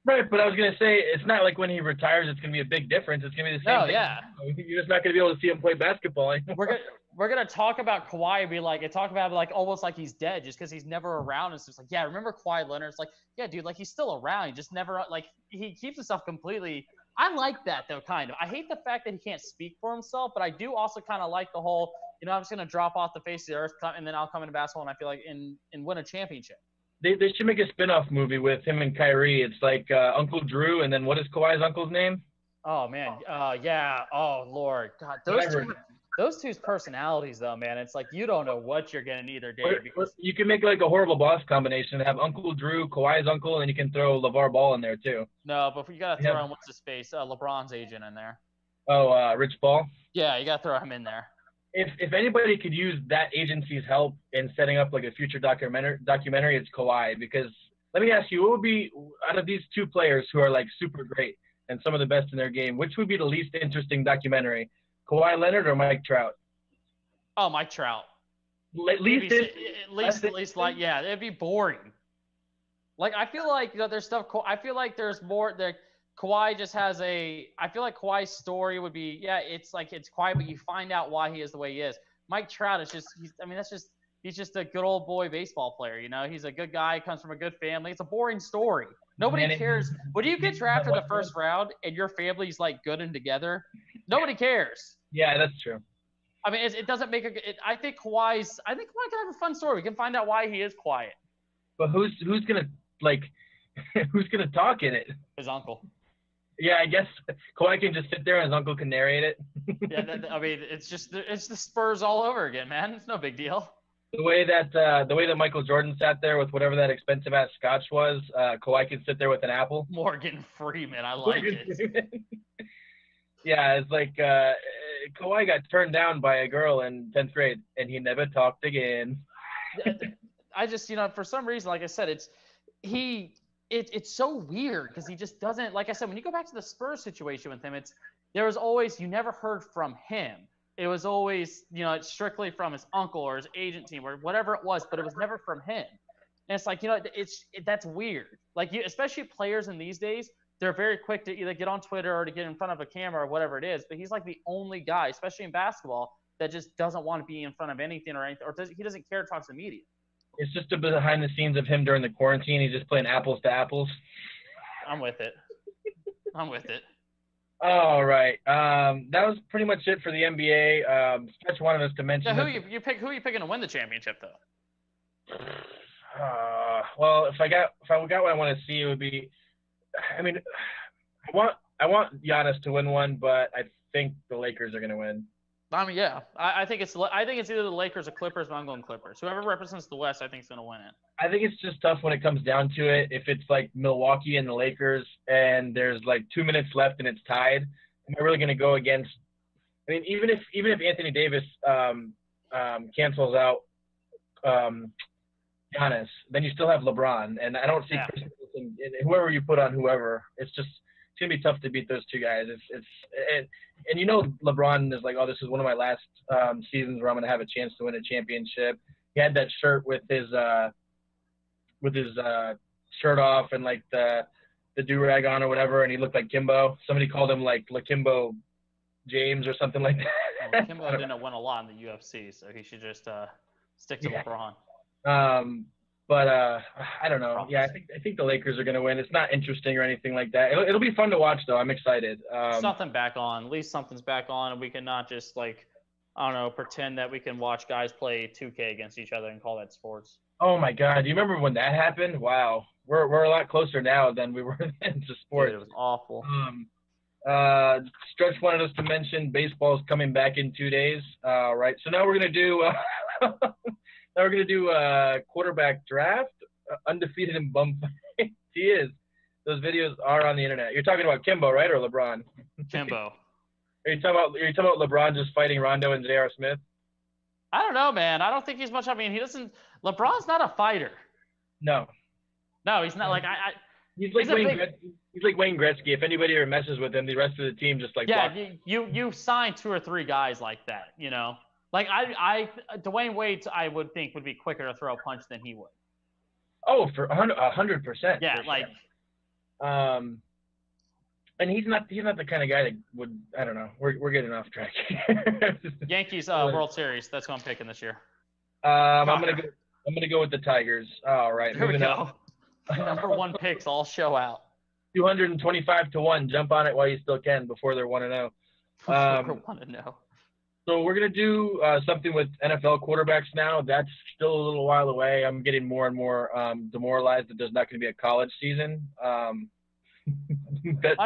Right, but I was gonna say it's not like when he retires, it's gonna be a big difference. It's gonna be the same thing. Yeah. You're just not gonna be able to see him play basketball anymore. we're gonna talk about Kawhi and be like, talk about it like almost like he's dead just because he's never around. It's just like, yeah, remember Kawhi Leonard? It's like, yeah, dude, like he's still around. He just never like he keeps himself completely. I like that though, kind of. I hate the fact that he can't speak for himself, but I do also kind of like the whole, I'm just gonna drop off the face of the earth and then I'll come into basketball and I feel like and win a championship. They should make a spin-off movie with him and Kyrie. It's like Uncle Drew, and then what is Kawhi's uncle's name? Oh man, yeah. Oh Lord, God, those two's personalities though, man. It's like you don't know what you're getting either day. Because you can make like a horrible boss combination. Have Uncle Drew, Kawhi's uncle, and you can throw LeVar Ball in there too. No, but you gotta throw in what's his face, LeBron's agent in there. Oh, Rich Paul. Yeah, you gotta throw him in there. If anybody could use that agency's help in setting up like a future documentary, it's Kawhi. Because let me ask you, what would be out of these two players who are like super great and some of the best in their game, which would be the least interesting documentary? Kawhi Leonard or Mike Trout? Oh, Mike Trout. At least, yeah, it'd be boring. Like I feel like there's stuff. I feel like there's more. Kawhi just has I feel like Kawhi's story would be, it's like it's quiet, but you find out why he is the way he is. Mike Trout is he's just a good old boy baseball player. He's a good guy, comes from a good family. It's a boring story. Nobody cares. When you get drafted the first round and your family's like good and together, nobody cares. Yeah, that's true. I mean, it doesn't make I think Kawhi can have a fun story. We can find out why he is quiet. But who's gonna who's gonna talk in it? His uncle. Yeah, I guess Kawhi can just sit there and his uncle can narrate it. I mean, it's the Spurs all over again, man. It's no big deal. The way that Michael Jordan sat there with whatever that expensive ass scotch was, Kawhi can sit there with an apple. Morgan Freeman, I like it. Yeah, it's like Kawhi got turned down by a girl in 10th grade, and he never talked again. I just, for some reason, like I said, it's so weird because he just doesn't, like I said, when you go back to the Spurs situation with him, there was always, you never heard from him. It was always, it's strictly from his uncle or his agent team or whatever it was, but it was never from him. And it's like, that's weird. Like especially players in these days, they're very quick to either get on Twitter or to get in front of a camera or whatever it is. But he's like the only guy, especially in basketball, that just doesn't want to be in front of anything or he doesn't care to talk to the media. It's just a bit behind the scenes of him during the quarantine. He's just playing apples to apples. I'm with it. All right. That was pretty much it for the NBA. Stretch wanted us to mention. So who are you picking to win the championship though? Well, if I got what I want to see, it would be. I mean, I want Giannis to win one, but I think the Lakers are going to win. I mean, yeah, I think it's either the Lakers or Clippers, but I'm going Clippers. Whoever represents the West, I think is going to win it. I think it's just tough when it comes down to it. If it's like Milwaukee and the Lakers, and there's like 2 minutes left and it's tied, am I really going to go against? I mean, even if Anthony Davis cancels out Giannis, then you still have LeBron, and I don't see Chris Middleton, whoever you put on whoever. It's gonna be tough to beat those two guys. And LeBron is like, oh, this is one of my last seasons where I'm gonna have a chance to win a championship. He had that shirt with his shirt off and like the do-rag on or whatever, and he looked like Kimbo. Somebody called him like LaKimbo James or something like that. Well, Kimbo didn't win a lot in the UFC, so he should just stick to LeBron. But I don't know. Yeah, I think the Lakers are going to win. It's not interesting or anything like that. It'll be fun to watch, though. I'm excited. Something back on. At least something's back on, and we can not just pretend that we can watch guys play 2K against each other and call that sports. Oh my God! Do you remember when that happened? Wow, we're a lot closer now than we were then to sports. Dude, it was awful. Stretch wanted us to mention baseball's coming back in 2 days. Right. So now we're gonna do. Now we're going to do a quarterback draft, undefeated in bum fights. He is. Those videos are on the internet. You're talking about Kimbo, right, or LeBron? Kimbo. Are you talking about LeBron just fighting Rondo and J.R. Smith? I don't know, man. I don't think he's much. I mean, he doesn't. LeBron's not a fighter. No. No, he's not. Like He's like Wayne Gretzky. If anybody ever messes with him, the rest of the team just like. Yeah, you sign 2 or 3 guys like that, Like Dwayne Wade, I would think would be quicker to throw a punch than he would. Oh, for 100%. Yeah, like. And he's not the kind of guy that would, I don't know. We're getting off track. Yankees World Series. That's who I'm picking this year. I'm gonna go with the Tigers. All right, There we moving go. on. Number one picks all show out. 225 to 1. Jump on it while you still can before they're 1-0. Before 1-0. So we're gonna do something with NFL quarterbacks now. That's still a little while away. I'm getting more and more demoralized that there's not going to be a college season. That's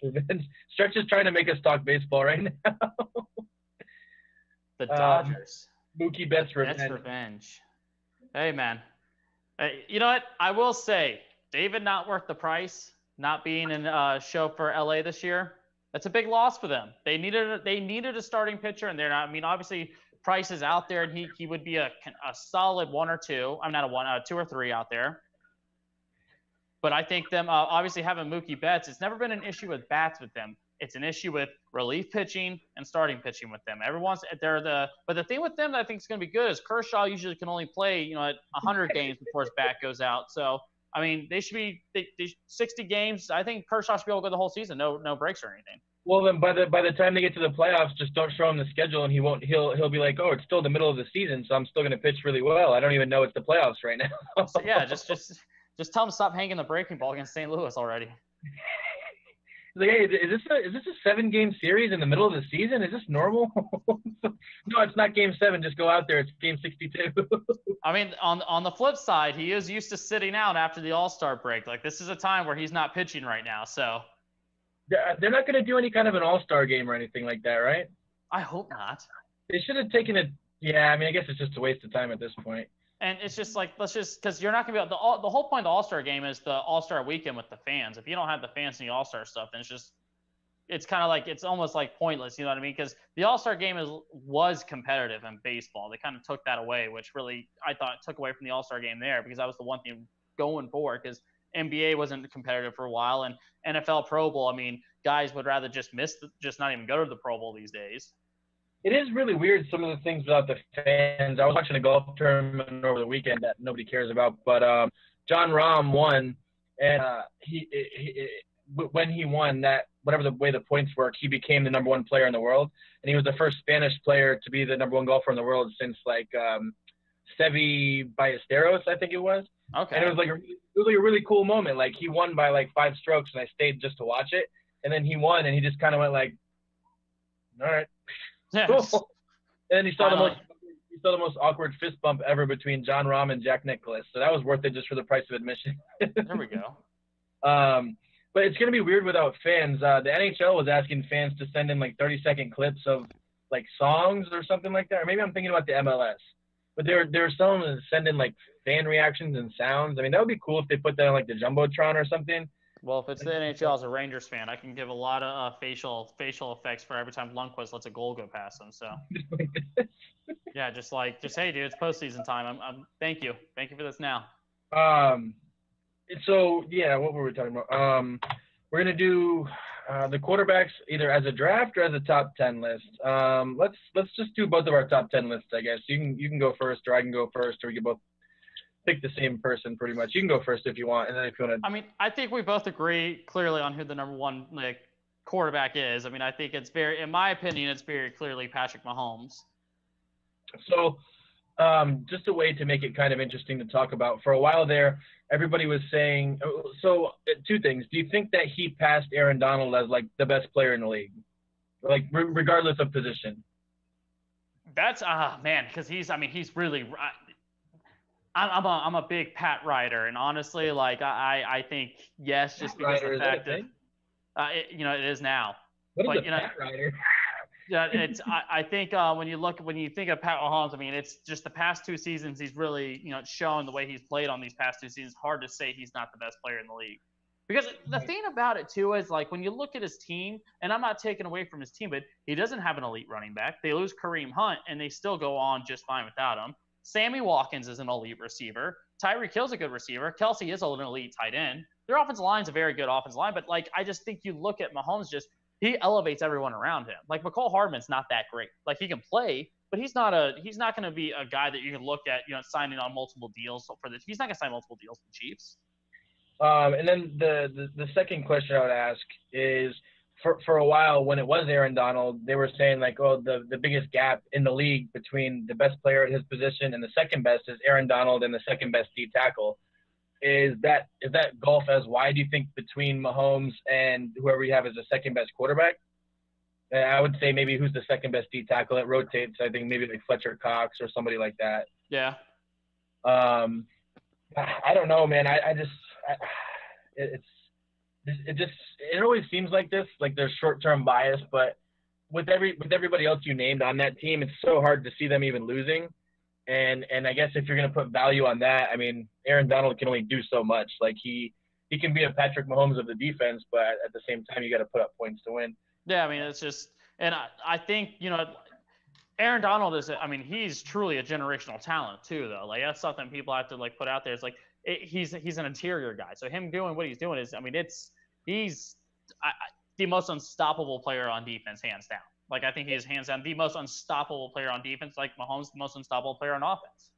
revenge. Stretch is trying to make us talk baseball right now. The Dodgers. Mookie Betts revenge. Revenge. Hey, man. You know what? I will say, David not worth the price, not being in a show for LA this year. That's a big loss for them. They needed a starting pitcher, and they're not. I mean, obviously, Price is out there, and he would be a solid 1 or 2. I'm not a 1, 2 or 3 out there. But I think them obviously having Mookie Betts, it's never been an issue with bats with them. It's an issue with relief pitching and starting pitching with them. But the thing with them that I think is going to be good is Kershaw usually can only play at 100 games before his back goes out. So I mean, they should be 60 games. I think Kershaw should be able to go the whole season, no breaks or anything. Well, then by the time they get to the playoffs, just don't show him the schedule, and he'll be like, oh, it's still the middle of the season, so I'm still going to pitch really well. I don't even know it's the playoffs right now. So, yeah, just tell him to stop hanging the breaking ball against St. Louis already. Like, hey, is this a 7-game series in the middle of the season? Is this normal? No, it's not Game 7. Just go out there. It's Game 62. I mean, on the flip side, he is used to sitting out after the All-Star break. Like, this is a time where he's not pitching right now. So they're not going to do any kind of an All-Star game or anything like that, right? I hope not. They should have taken it. Yeah, I mean, I guess it's just a waste of time at this point. And it's just like, because you're not going to be able – the whole point of the All-Star game is the All-Star weekend with the fans. If you don't have the fans in the All-Star stuff, then it's kind of like – it's almost like pointless, you know what I mean? Because the All-Star game was competitive in baseball. They kind of took that away, which really I thought took away from the All-Star game there, because that was the one thing going forward, because NBA wasn't competitive for a while. And NFL Pro Bowl, I mean, guys would rather just not even go to the Pro Bowl these days. It is really weird, some of the things without the fans. I was watching a golf tournament over the weekend that nobody cares about, but John Rahm won, and when he won that, whatever the way the points work, he became the number 1 player in the world, and he was the first Spanish player to be the number 1 golfer in the world since like Seve Ballesteros, I think it was. Okay. And it was like a really cool moment. Like, he won by like 5 strokes, and I stayed just to watch it, and then he won, and he just kind of went like, all right. Yes. Cool. And he saw the most awkward fist bump ever between John Rahm and Jack Nicklaus. So that was worth it just for the price of admission. There we go. But it's going to be weird without fans. The NHL was asking fans to send in like 30-second clips of like songs or something like that. Or maybe I'm thinking about the MLS. But they were telling them to send in like fan reactions and sounds. I mean, that would be cool if they put that on like the Jumbotron or something. Well, if it's the NHL as a Rangers fan, I can give a lot of facial effects for every time Lundqvist lets a goal go past him. So, yeah, just hey, dude, it's postseason time. Thank you for this now. So yeah, what were we talking about? We're gonna do the quarterbacks either as a draft or as a top 10 list. Let's just do both of our top 10 lists, I guess. You can go first, or I can go first, or we can both pick the same person pretty much. You can go first if you want, and then if you want to. I mean, I think we both agree clearly on who the number 1 quarterback is. I mean, I think in my opinion, it's very clearly Patrick Mahomes. So, just a way to make it kind of interesting to talk about. For a while there, everybody was saying. So, 2 things. Do you think that he passed Aaron Donald as like the best player in the league, like regardless of position? That's man, because he's really. I'm a big Pat Ryder, and honestly, like I think yes, just because of the fact that it is now. What is a Pat Ryder? Yeah, I think when you think of Pat Mahomes, I mean, it's just the past 2 seasons he's really shown the way he's played on these past 2 seasons. Hard to say he's not the best player in the league. Because the thing about it too is, like, when you look at his team, and I'm not taking away from his team, but he doesn't have an elite running back. They lose Kareem Hunt, and they still go on just fine without him. Sammy Watkins is an elite receiver. Tyreek Hill's a good receiver. Kelsey is an elite tight end. Their offensive line's a very good offensive line, but like I just think you look at Mahomes, he elevates everyone around him. Like McCall Hardman's not that great. Like he can play, but he's not going to be a guy that you can look at, signing on multiple deals he's not going to sign multiple deals with the Chiefs. And then the second question I would ask is, for a while when it was Aaron Donald, they were saying like, oh, the biggest gap in the league between the best player at his position and the second best is Aaron Donald and the second best D tackle. Is that gulf as wide, do you think, between Mahomes and whoever you have as the second best quarterback? And I would say maybe who's the second best D tackle. It rotates. I think maybe like Fletcher Cox or somebody like that. Yeah. I don't know, man. It always seems like this, like there's short-term bias, but with everybody else you named on that team, it's so hard to see them even losing. And I guess if you're going to put value on that, I mean, Aaron Donald can only do so much. Like he can be a Patrick Mahomes of the defense, but at the same time, you got to put up points to win. Yeah, I mean, it's just, and I think, Aaron Donald he's truly a generational talent too, though. Like that's something people have to like put out there. It's like he's an interior guy, so him doing what he's doing is, he's the most unstoppable player on defense, hands down. Like I think he is hands down the most unstoppable player on defense. Like Mahomes, the most unstoppable player on offense.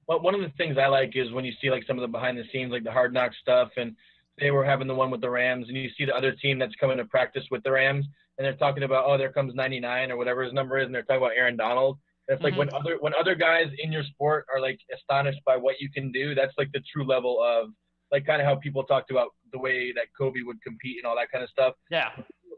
Well, one of the things I like is when you see like some of the behind the scenes, like the Hard Knock stuff, and they were having the one with the Rams, and you see the other team that's coming to practice with the Rams, and they're talking about, oh, there comes 99 or whatever his number is, and they're talking about Aaron Donald. It's like when other guys in your sport are like astonished by what you can do, that's like the true level of like kind of how people talked about the way that Kobe would compete and all that kind of stuff. Yeah.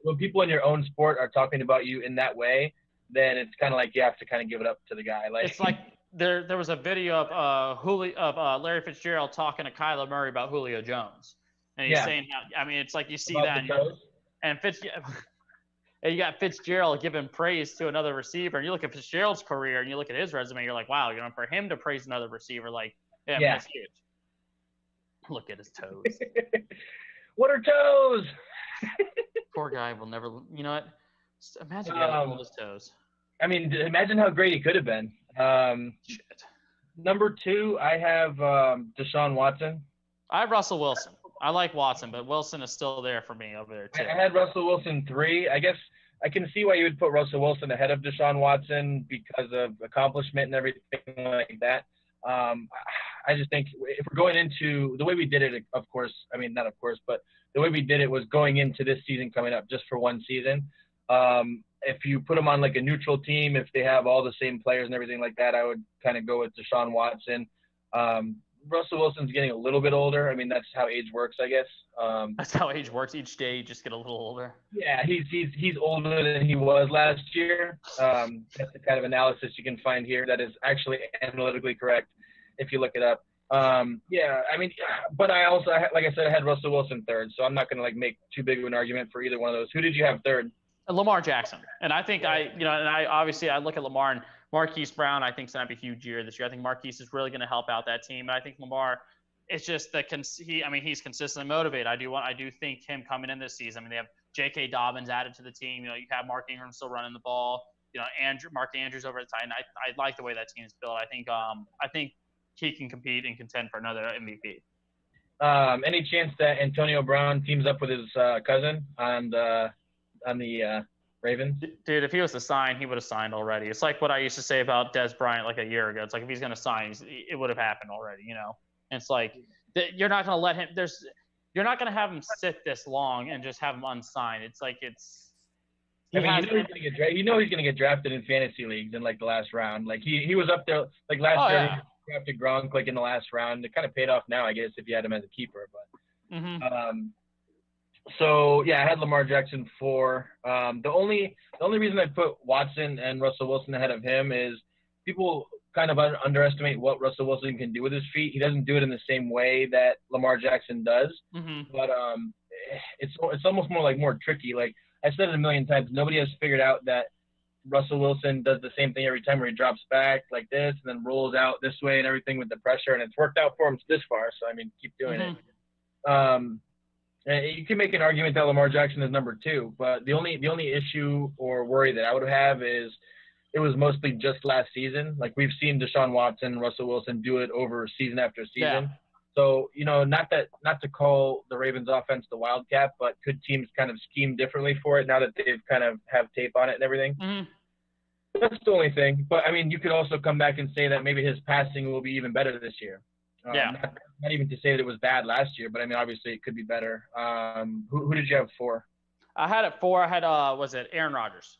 When people in your own sport are talking about you in that way, then it's kind of like you have to kind of give it up to the guy. Like it's like there was a video of Larry Fitzgerald talking to Kyler Murray about Julio Jones, and he's saying how, it's like you see about that and and you got Fitzgerald giving praise to another receiver, and you look at Fitzgerald's career and you look at his resume, you're like, wow, for him to praise another receiver, like, that's huge. Look at his toes. What are toes? Poor guy will never. You know what? Just imagine getting hold of his toes. I mean, imagine how great he could have been. Shit. Number 2, I have Deshaun Watson. I have Russell Wilson. I like Watson, but Wilson is still there for me over there too. I had Russell Wilson 3. I guess I can see why you would put Russell Wilson ahead of Deshaun Watson because of accomplishment and everything like that. I just think if we're going into the way we did it, of course, not of course, but the way we did it was going into this season coming up just for one season. If you put them on like a neutral team, if they have all the same players and everything like that, I would kind of go with Deshaun Watson. Russell Wilson's getting a little bit older. That's how age works, I guess. That's how age works. Each day you just get a little older. Yeah, he's older than he was last year. That's the kind of analysis you can find here that is actually analytically correct if you look it up. But I also, like I said, I had Russell Wilson 3rd, so I'm not going to like make too big of an argument for either one of those. Who did you have 3rd? Lamar Jackson. And I think I look at Lamar and Marquise Brown, I think is going to have a huge year this year. I think Marquise is really going to help out that team. And I think Lamar, it's just that he's consistently motivated. I do think him coming in this season. They have J.K. Dobbins added to the team. You have Mark Ingram still running the ball. Mark Andrews over at the tight end. I like the way that team is built. I think he can compete and contend for another MVP. Any chance that Antonio Brown teams up with his cousin on the Ravens? Dude, if he was to sign, he would have signed already. It's like what I used to say about Des Bryant like a year ago. It's like if he's going to sign, it would have happened already, And it's like you're not going to let him – you're not going to have him sit this long and just have him unsigned. It's like it's – he's going to get drafted in fantasy leagues in like the last round. Like he was up there like last year. Yeah. He drafted Gronk like in the last round. It kind of paid off now, I guess, if you had him as a keeper. But so yeah, I had Lamar Jackson 4. The only reason I put Watson and Russell Wilson ahead of him is people kind of underestimate what Russell Wilson can do with his feet. He doesn't do it in the same way that Lamar Jackson does. But it's almost more tricky. Like I said it a million times, nobody has figured out that Russell Wilson does the same thing every time where he drops back like this and then rolls out this way and everything with the pressure, and it's worked out for him this far. So keep doing it. And you can make an argument that Lamar Jackson is number 2, but the only issue or worry that I would have is it was mostly just last season. Like we've seen Deshaun Watson and Russell Wilson do it over season after season. Yeah. So, not to call the Ravens offense the Wildcat, but could teams kind of scheme differently for it now that they've kind of have tape on it and everything? That's the only thing. But, you could also come back and say that maybe his passing will be even better this year. Yeah. Not even to say that it was bad last year, but I mean, obviously it could be better. Who did you have 4? I had it 4. I had was it Aaron Rodgers?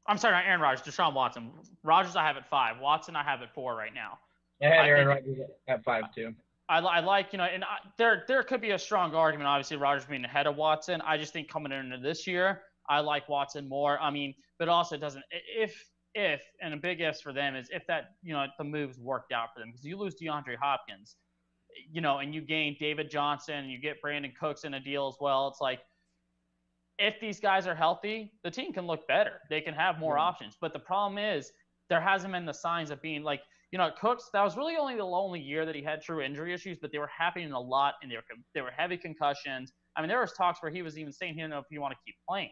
I'm sorry, not Aaron Rodgers, Deshaun Watson. Rodgers I have at 5. Watson I have at 4 right now. I had Aaron Rodgers at 5 too. I like, and there could be a strong argument, obviously, Rodgers being ahead of Watson. I just think coming into this year, I like Watson more. I mean, but also it doesn't if and a big ifs for them is if that the moves worked out for them, because you lose DeAndre Hopkins, and you gain David Johnson and you get Brandon Cooks in a deal as well. It's like, if these guys are healthy, the team can look better. They can have more options. But the problem is there hasn't been the signs of being like, Cooks, that was really only the only year that he had true injury issues, but they were happening a lot, and they were heavy concussions. I mean, there was talks where he was even saying he didn't know if he want to keep playing.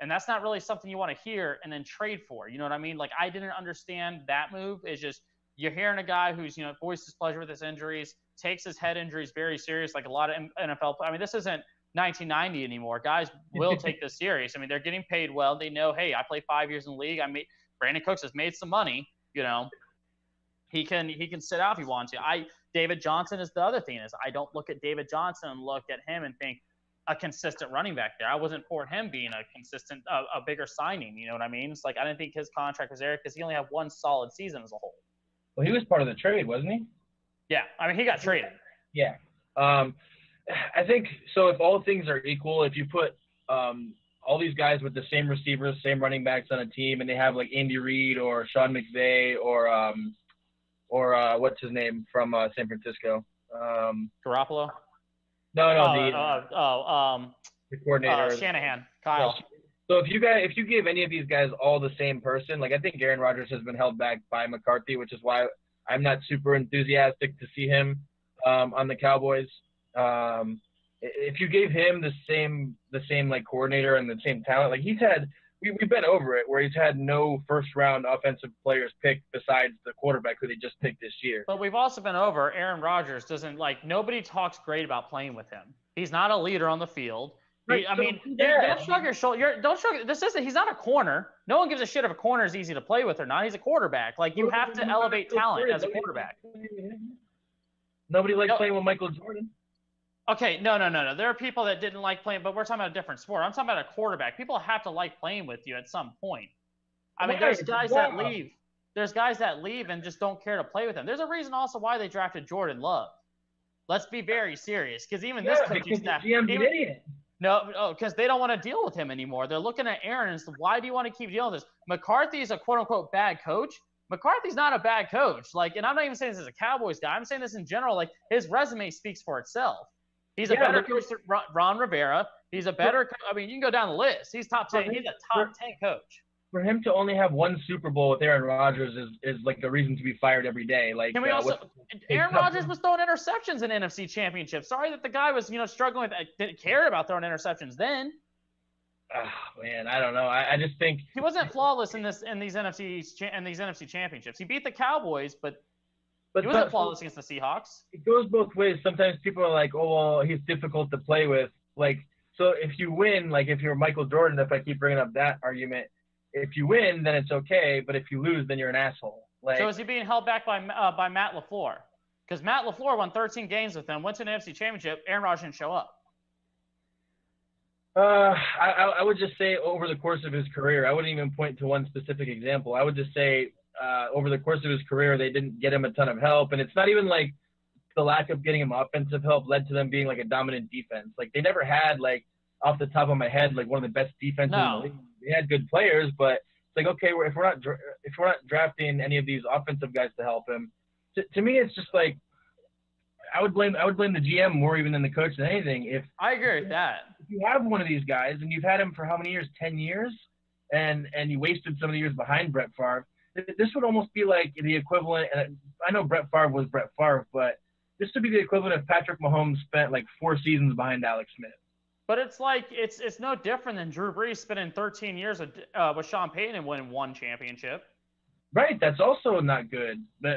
And that's not really something you want to hear and then trade for. You know what I mean? Like, I didn't understand that move. It's just you're hearing a guy who's, voiced his pleasure with his injuries, takes his head injuries very serious, like a lot of NFL. I mean, this isn't 1990 anymore. Guys will take this serious. I mean, they're getting paid well. They know, hey, I play 5 years in the league. Brandon Cooks has made some money. He can sit out if he wants to. David Johnson is the other thing is I don't look at David Johnson and look at him and think a consistent running back there. I wasn't for him being a consistent, a bigger signing. You know what I mean? It's like I didn't think his contract was there because he only had one solid season as a whole. Well, he was part of the trade, wasn't he? Yeah, I mean he got traded. Yeah. I think so. If all things are equal, if you put all these guys with the same receivers, same running backs on a team, and they have like Andy Reid or Sean McVay or what's his name from San Francisco? Garoppolo. No, the coordinator. Shanahan, Kyle. So if you give any of these guys all the same person, like I think Aaron Rodgers has been held back by McCarthy, which is why I'm not super enthusiastic to see him on the Cowboys. If you gave him the same like coordinator and the same talent, like we've been over it where he's had no first round offensive players picked besides the quarterback who they just picked this year. But we've also been over Aaron Rodgers nobody talks great about playing with him. He's not a leader on the field. Right, Don't shrug your shoulder. Don't shrug. He's not a corner. No one gives a shit if a corner is easy to play with or not. He's a quarterback. Like you have to elevate talent as a quarterback. Nobody likes playing with Michael Jordan. Okay, no. There are people that didn't like playing, but we're talking about a different sport. I'm talking about a quarterback. People have to like playing with you at some point. I mean, there's guys that leave. There's guys that leave and just don't care to play with them. There's a reason also why they drafted Jordan Love. Let's be very serious, because even this coaching staff. No, because they don't want to deal with him anymore. They're looking at Aaron and said, why do you want to keep dealing with this? McCarthy's a quote-unquote bad coach. McCarthy's not a bad coach. Like, and I'm not even saying this as a Cowboys guy. I'm saying this in general. Like, his resume speaks for itself. He's a better coach than Ron Rivera. He's a better – I mean, you can go down the list. He's top 10. He's a top 10 coach. For him to only have one Super Bowl with Aaron Rodgers is like a reason to be fired every day. Like, can we also Aaron Rodgers was throwing interceptions in NFC Championship. Sorry that the guy was struggling with didn't care about throwing interceptions then. Oh, man, I don't know. I just think he wasn't flawless in these NFC Championships. He beat the Cowboys, but he wasn't flawless against the Seahawks. It goes both ways. Sometimes people are like, "Oh, well, he's difficult to play with." Like, so if you win, like if you're Michael Jordan, if I keep bringing up that argument. If you win, then it's okay, but if you lose, then you're an asshole. Like, so is he being held back by Matt LaFleur? Because Matt LaFleur won 13 games with him, went to an NFC Championship. Aaron Rodgers didn't show up. I would just say over the course of his career, I wouldn't even point to one specific example. I would just say over the course of his career, they didn't get him a ton of help, and it's not even like the lack of getting him offensive help led to them being like a dominant defense. Like they never had like off the top of my head like one of the best defenses in the league. They had good players, but it's like, okay, if we're not drafting any of these offensive guys to help him, to me, it's just like I would blame the GM more even than the coach than anything. If I agree with that. If you have one of these guys and you've had him for how many years? 10 years, and you wasted some of the years behind Brett Favre, this would almost be like the equivalent. And I know Brett Favre was Brett Favre, but this would be the equivalent if Patrick Mahomes spent like 4 seasons behind Alex Smith. But it's like it's no different than Drew Brees spending 13 years with Sean Payton and winning 1 championship. Right, that's also not good. But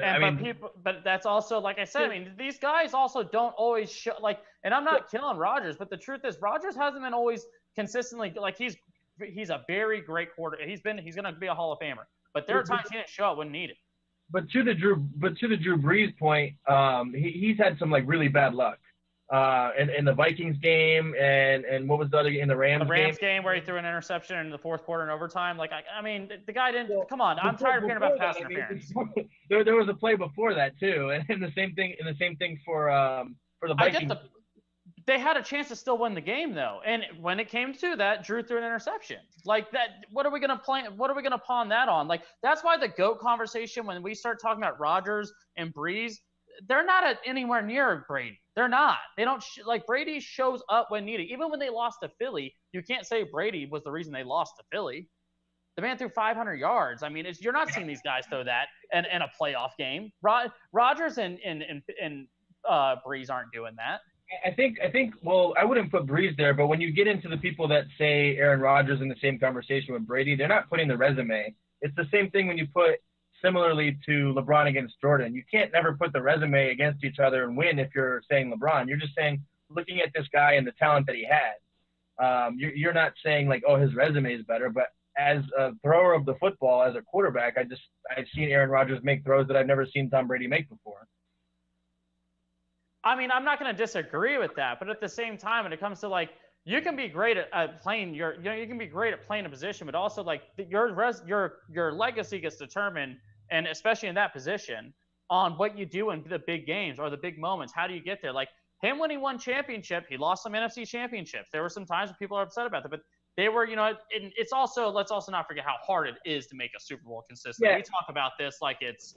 but that's also, like I said, I mean, these guys also don't always show like. And I'm not killing Rodgers, but the truth is, Rodgers hasn't been always consistently like he's a very great quarter. He's going to be a Hall of Famer, but there are times he didn't show up when needed. to the Drew Brees point, he's had some like really bad luck. In the Vikings game and what was the other in the Rams The game? Rams game where he threw an interception in the fourth quarter in overtime. Like, I mean, the guy didn't. Well, Come on, I'm tired of hearing about pass that, interference. There was a play before that too, and the same thing for the Vikings. They had a chance to still win the game though, and when it came to that, Drew threw an interception. Like that, what are we gonna pawn that on? Like that's why the GOAT conversation, when we start talking about Rodgers and Brees, they're not anywhere near Brady. They're not. They don't like Brady shows up when needed. Even when they lost to Philly, you can't say Brady was the reason they lost to Philly. The man threw 500 yards. I mean, you're not seeing these guys throw that in a playoff game. Rodgers and Brees aren't doing that. I think. Well, I wouldn't put Brees there, but when you get into the people that say Aaron Rodgers in the same conversation with Brady, they're not putting the resume. It's the same thing when you put similarly to LeBron against Jordan. You can't never put the resume against each other and win if you're saying LeBron. You're just saying, looking at this guy and the talent that he had. You're not saying like, oh, his resume is better, but as a thrower of the football, as a quarterback, I've seen Aaron Rodgers make throws that I've never seen Tom Brady make before. I mean, I'm not going to disagree with that, but at the same time, when it comes to like, you can be great at playing you can be great at playing a position, but also like your legacy gets determined, and especially in that position, on what you do in the big games or the big moments. How do you get there? Like him when he won championship, he lost some NFC championships. There were some times when people are upset about that, but they were, it's also, let's also not forget how hard it is to make a Super Bowl consistent. Yeah. We talk about this like it's.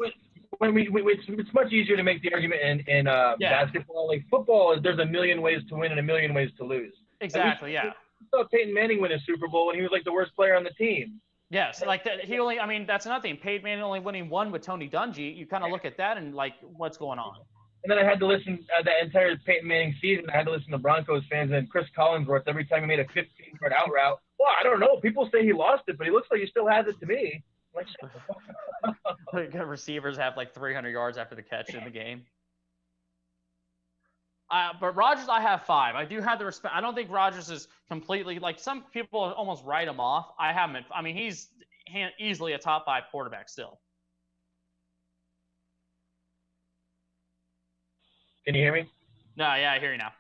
When it's much easier to make the argument in basketball. Like football, there's a million ways to win and a million ways to lose. Exactly, yeah. We saw Peyton Manning win a Super Bowl when he was like the worst player on the team. Yes, like that. That's another thing. Peyton Manning only winning one with Tony Dungy. You kind of look at that and like, what's going on? And then I had to listen that entire Peyton Manning season. I had to listen to Broncos fans and Chris Collinsworth every time he made a 15-yard out route. Well, I don't know. People say he lost it, but he looks like he still has it to me. Like, receivers have like 300 yards after the catch in the game. But Rodgers, I have 5. I do have the respect. I don't think Rodgers is completely like some people almost write him off. I haven't. I mean, he's easily a top 5 quarterback still. Can you hear me? No, yeah, I hear you now.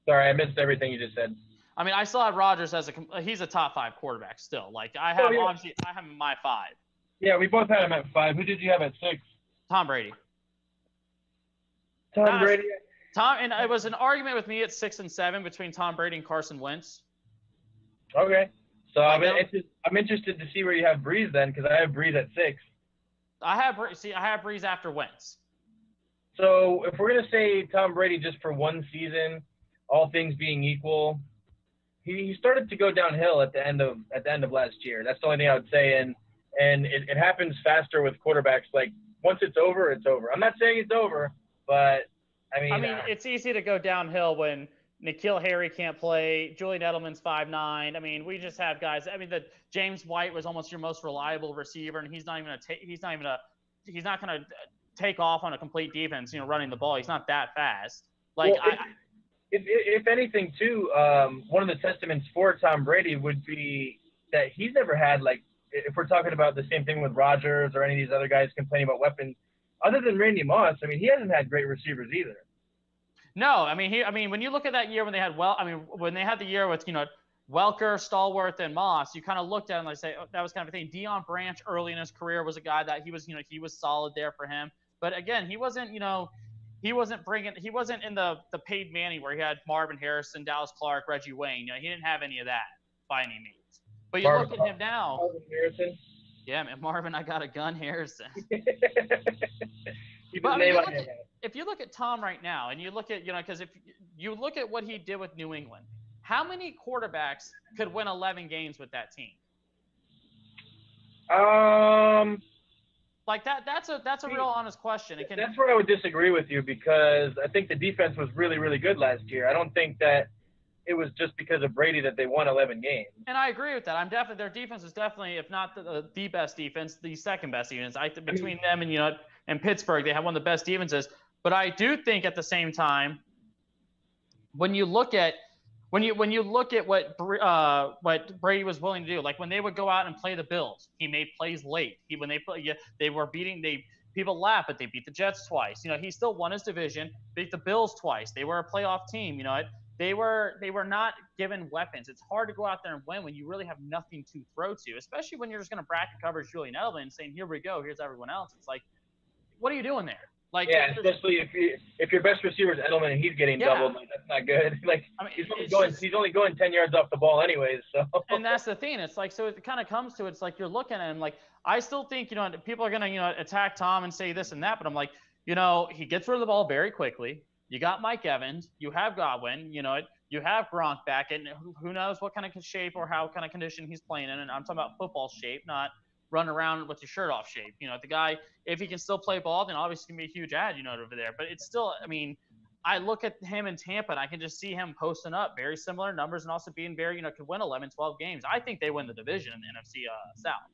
Sorry, I missed everything you just said. I mean, I still have Rodgers as he's a top 5 quarterback still. Like I have obviously I have him in my 5. Yeah, we both had him at 5. Who did you have at 6? Tom Brady. Brady. And it was an argument with me at 6 and 7 between Tom Brady and Carson Wentz. Okay, so I'm interested to see where you have Brees then, because I have Brees at 6. I have Brees after Wentz. So if we're gonna say Tom Brady just for one season, all things being equal, he started to go downhill at the end of last year. That's the only thing I would say, and it happens faster with quarterbacks. Like once it's over, it's over. I'm not saying it's over, but I mean it's easy to go downhill when N'Keal Harry can't play. Julian Edelman's 5'9". I mean, we just have guys. I mean, that James White was almost your most reliable receiver, and he's not going to take off on a complete defense, running the ball. He's not that fast. Like, well, if anything, too, one of the testaments for Tom Brady would be that he's never had, like, if we're talking about the same thing with Rodgers or any of these other guys complaining about weapons, other than Randy Moss, I mean, he hasn't had great receivers either. No, I mean, when you look at that year when they had when they had the year with Welker, Stallworth, and Moss, you kind of looked at him and say, oh, that was kind of a thing. Deion Branch early in his career was a guy that he was solid there for him. But again, he wasn't in the Peyton Manning where he had Marvin Harrison, Dallas Clark, Reggie Wayne. He didn't have any of that by any means. But you look at him now. Marvin Harrison. Yeah, man, Marvin, I got a gun, Harrison. But if you look at Tom right now, and you look at because if you look at what he did with New England, how many quarterbacks could win 11 games with that team? Like that's a real honest question. That's where I would disagree with you, because I think the defense was really, really good last year. I don't think that it was just because of Brady that they won 11 games. And I agree with that. Their defense is definitely, if not the best defense, the second best defense. Between them and Pittsburgh, they have one of the best defenses. But I do think at the same time, when you look at what Brady was willing to do, like when they would go out and play the Bills, he made plays late. They people laugh, but they beat the Jets twice. He still won his division, beat the Bills twice. They were a playoff team. They were not given weapons. It's hard to go out there and win when you really have nothing to throw to, especially when you're just going to bracket coverage Julian Edelman and saying, here we go, here's everyone else. It's like, what are you doing there? Like, yeah, especially if your best receiver is Edelman and he's getting doubled, like, that's not good. Like, I mean, he's only going 10 yards off the ball anyways. So. And that's the thing. It's like, so it kind of comes to, it's like you're looking at him. Like, I still think, people are going to, attack Tom and say this and that, but I'm like, he gets rid of the ball very quickly. You got Mike Evans, you have Godwin, you have Gronk back, and who knows what kind of shape or how kind of condition he's playing in. And I'm talking about football shape, not run around with your shirt off shape. The guy, if he can still play ball, then obviously it's going to be a huge ad, over there. But it's still, I mean, I look at him in Tampa, and I can just see him posting up very similar numbers and also being very, could win 11, 12 games. I think they win the division in the NFC South.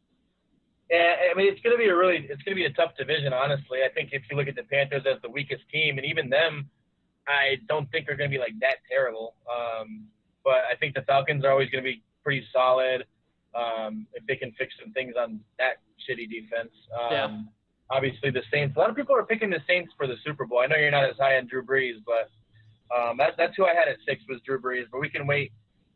Yeah, I mean, it's going to be a tough division, honestly. I think if you look at the Panthers as the weakest team, and even them, I don't think they're going to be like that terrible. But I think the Falcons are always going to be pretty solid. If they can fix some things on that shitty defense. Obviously the Saints, a lot of people are picking the Saints for the Super Bowl. I know you're not as high on Drew Brees, but that's who I had at 6 was Drew Brees, but we can wait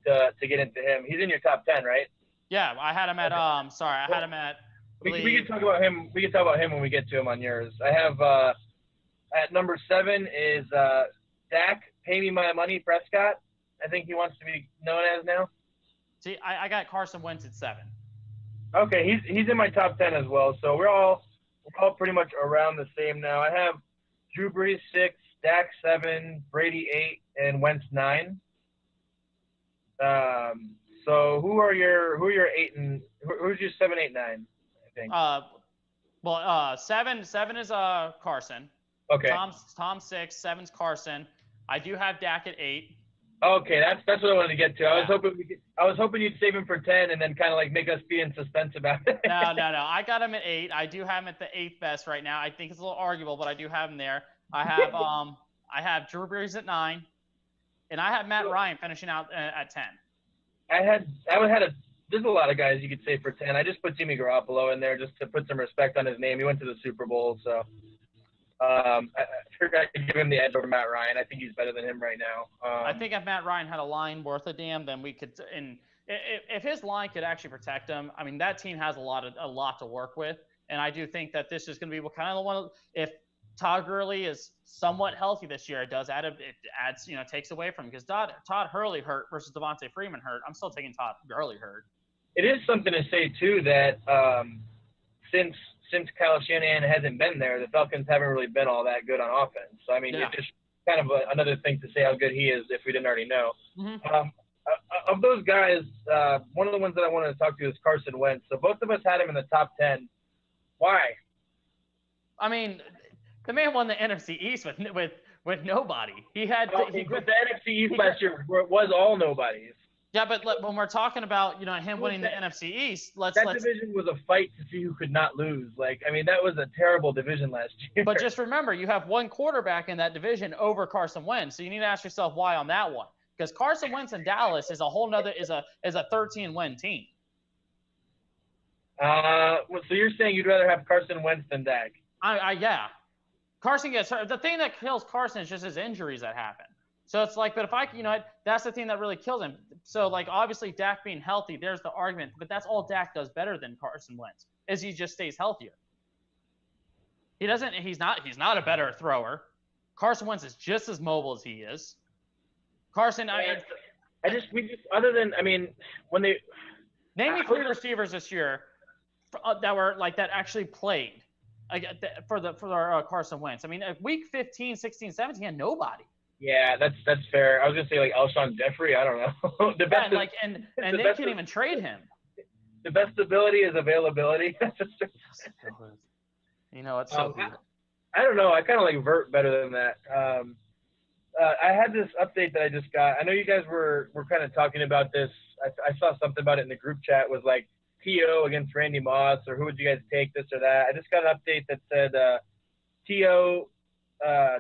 to get into him. He's in your top 10, right? Yeah, I had him at had him at we can talk about him. We can talk about him when we get to him on yours. I have at number 7 is Dak, pay me my money, Prescott. I think he wants to be known as now. See, I got Carson Wentz at 7. Okay, he's in my top 10 as well. So we're all pretty much around the same now. I have Drew Brees 6, Dak 7, Brady 8, and Wentz 9. So who are your 8 and who's your 7, 8, 9? I think. 7 is Carson. Okay. Tom's 6, 7's Carson. I do have Dak at 8. Okay, that's what I wanted to get to. I was hoping you'd save him for 10 and then kind of like make us be in suspense about it. No. I got him at 8. I do have him at the 8th best right now. I think it's a little arguable, but I do have him there. I have Drew Brees at 9, and I have Matt Ryan finishing out at 10. There's a lot of guys you could say for 10. I just put Jimmy Garoppolo in there just to put some respect on his name. He went to the Super Bowl, so. I figured I could give him the edge over Matt Ryan. I think he's better than him right now. I think if Matt Ryan had a line worth a damn, then we could. And if his line could actually protect him, I mean, that team has a lot to work with. And I do think that this is going to be kind of the one. If Todd Gurley is somewhat healthy this year, it adds takes away from him because Todd Hurley hurt versus Devontae Freeman hurt. I'm still taking Todd Gurley hurt. It is something to say too that since Kyle Shanahan hasn't been there, the Falcons haven't really been all that good on offense. So, I mean, It's just kind of another thing to say how good he is if we didn't already know. Mm-hmm. Of those guys, one of the ones that I wanted to talk to is Carson Wentz. So both of us had him in the top 10. Why? I mean, the man won the NFC East with nobody. He had the NFC East last year was all nobodies. Yeah, but when we're talking about him winning the NFC East, that division was a fight to see who could not lose. Like, I mean, that was a terrible division last year. But just remember, you have one quarterback in that division over Carson Wentz, so you need to ask yourself why on that one. Because Carson Wentz in Dallas is a whole nother is a 13-win team. So you're saying you'd rather have Carson Wentz than Dak? Yeah. Carson gets hurt. The thing that kills Carson is just his injuries that happen. So it's like, but if that's the thing that really kills him. So like, obviously Dak being healthy, there's the argument, but that's all Dak does better than Carson Wentz is he just stays healthier. He's not a better thrower. Carson Wentz is just as mobile as he is. Carson, name me 3 receivers this year that were like that actually played for Carson Wentz. I mean, week 15, 16, 17, he had nobody. Yeah, that's fair. I was gonna say like Alshon Jeffrey. I don't know. They can't even trade him. The best ability is availability. It's so good. I don't know. I kind of like Vert better than that. I had this update that I just got. I know you guys were kind of talking about this. I saw something about it in the group chat. Was like T.O. against Randy Moss, or who would you guys take, this or that? I just got an update that said T.O.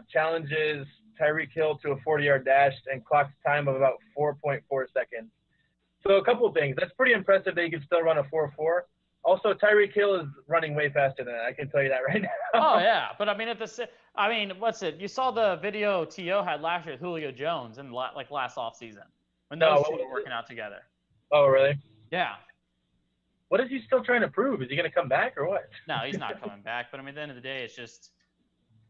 Challenges Tyreek Hill to a 40-yard dash and clocks time of about 4.4 seconds. So a couple of things. That's pretty impressive that he can still run a 4.4. Also, Tyreek Hill is running way faster than that. I can tell you that right now. Oh yeah, but I mean, what's it? You saw the video T.O. had last year with Julio Jones in like last offseason when No, those what two was were working out together. Oh, really? Yeah. What is he still trying to prove? Is he going to come back or what? No, he's not coming back. But I mean, at the end of the day, it's just,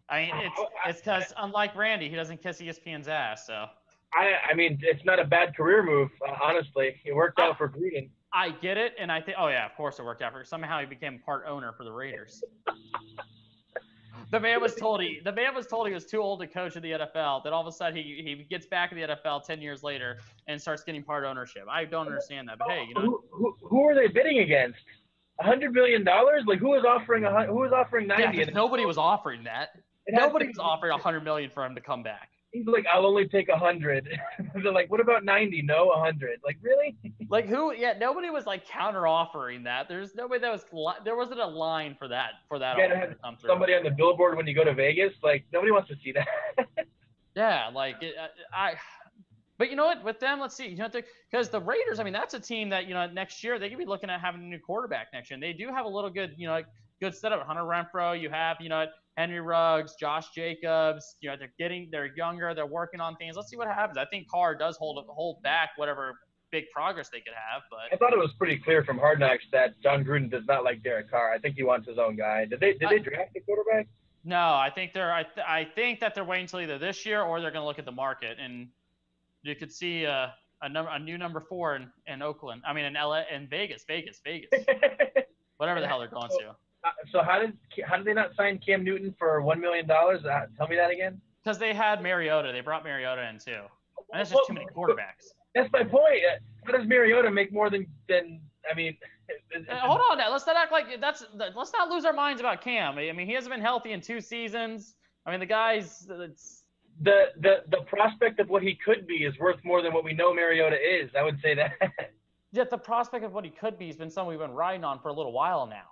I mean, it's because unlike Randy, he doesn't kiss ESPN's ass. So. I mean, it's not a bad career move, honestly. It worked out for Gruden. I get it, and I think, oh yeah, of course it worked out for. Somehow he became part owner for the Raiders. The man was told he was too old to coach in the NFL. Then all of a sudden he gets back in the NFL 10 years later and starts getting part ownership. I don't understand that, but hey, you know, who are they bidding against? $100 million? Like who was offering 90? Yeah, nobody was offering that. Nobody was offering $100 million for him to come back. He's like, I'll only take 100. They're like, what about 90? No, 100. Like, really? Like who? Yeah, nobody was like counter offering that. There's nobody that was. There wasn't a line for that. You gotta have somebody on the billboard when you go to Vegas. Like nobody wants to see that. Yeah, like But you know what? With them, let's see. You know, because the Raiders. I mean, that's a team that next year they could be looking at having a new quarterback next year. And they do have a little good, good setup. Hunter Renfrow. You have, Henry Ruggs, Josh Jacobs. They're younger. They're working on things. Let's see what happens. I think Carr does hold back whatever big progress they could have. But I thought it was pretty clear from Hard Knocks that John Gruden does not like Derek Carr. I think he wants his own guy. Did they draft a quarterback? No, I think that they're waiting until either this year or they're going to look at the market, and you could see a new number 4 in Oakland. I mean, in LA, in Vegas, whatever the hell they're going to. So how did they not sign Cam Newton for $1 million? Tell me that again. Because they had Mariota. They brought Mariota in too. And that's just too many quarterbacks. That's my point. How does Mariota make more than I mean? Hold on now. Let's not act like let's not lose our minds about Cam. I mean, he hasn't been healthy in 2 seasons. I mean, the guy's. The prospect of what he could be is worth more than what we know Mariota is. I would say that. Yet the prospect of what he could be has been something we've been riding on for a little while now.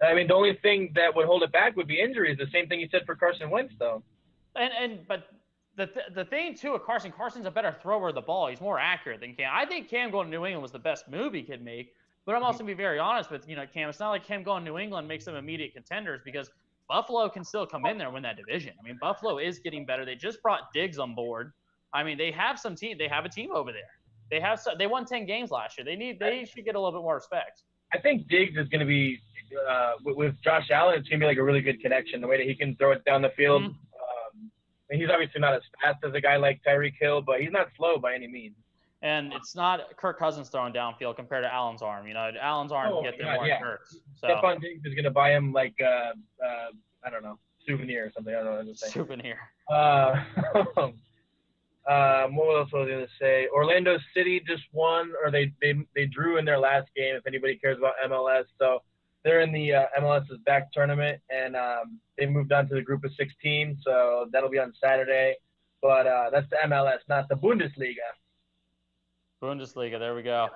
I mean, the only thing that would hold it back would be injuries. The same thing you said for Carson Wentz, though. But the thing too with Carson's a better thrower of the ball. He's more accurate than Cam. I think Cam going to New England was the best move he could make. But I'm also going to be very honest with Cam. It's not like him going to New England makes them immediate contenders because Buffalo can still come in there and win that division. I mean, Buffalo is getting better. They just brought Diggs on board. I mean, they have some team. They have a team over there. They won 10 games last year. They should get a little bit more respect. I think Diggs is going to be with Josh Allen. It's going to be like a really good connection. The way that he can throw it down the field. Mm-hmm. He's obviously not as fast as a guy like Tyreek Hill, but he's not slow by any means. And it's not Kirk Cousins throwing downfield compared to Allen's arm. Allen's arm can get there more than Kirk's. So. Stephon Diggs is going to buy him like I don't know, souvenir or something. I don't know what to say. Souvenir. What else was I going to say? Orlando City just won, or they drew in their last game. If anybody cares about MLS, so they're in the MLS's back tournament, and they moved on to the group of 16. So that'll be on Saturday. But that's the MLS, not the Bundesliga. Bundesliga. There we go.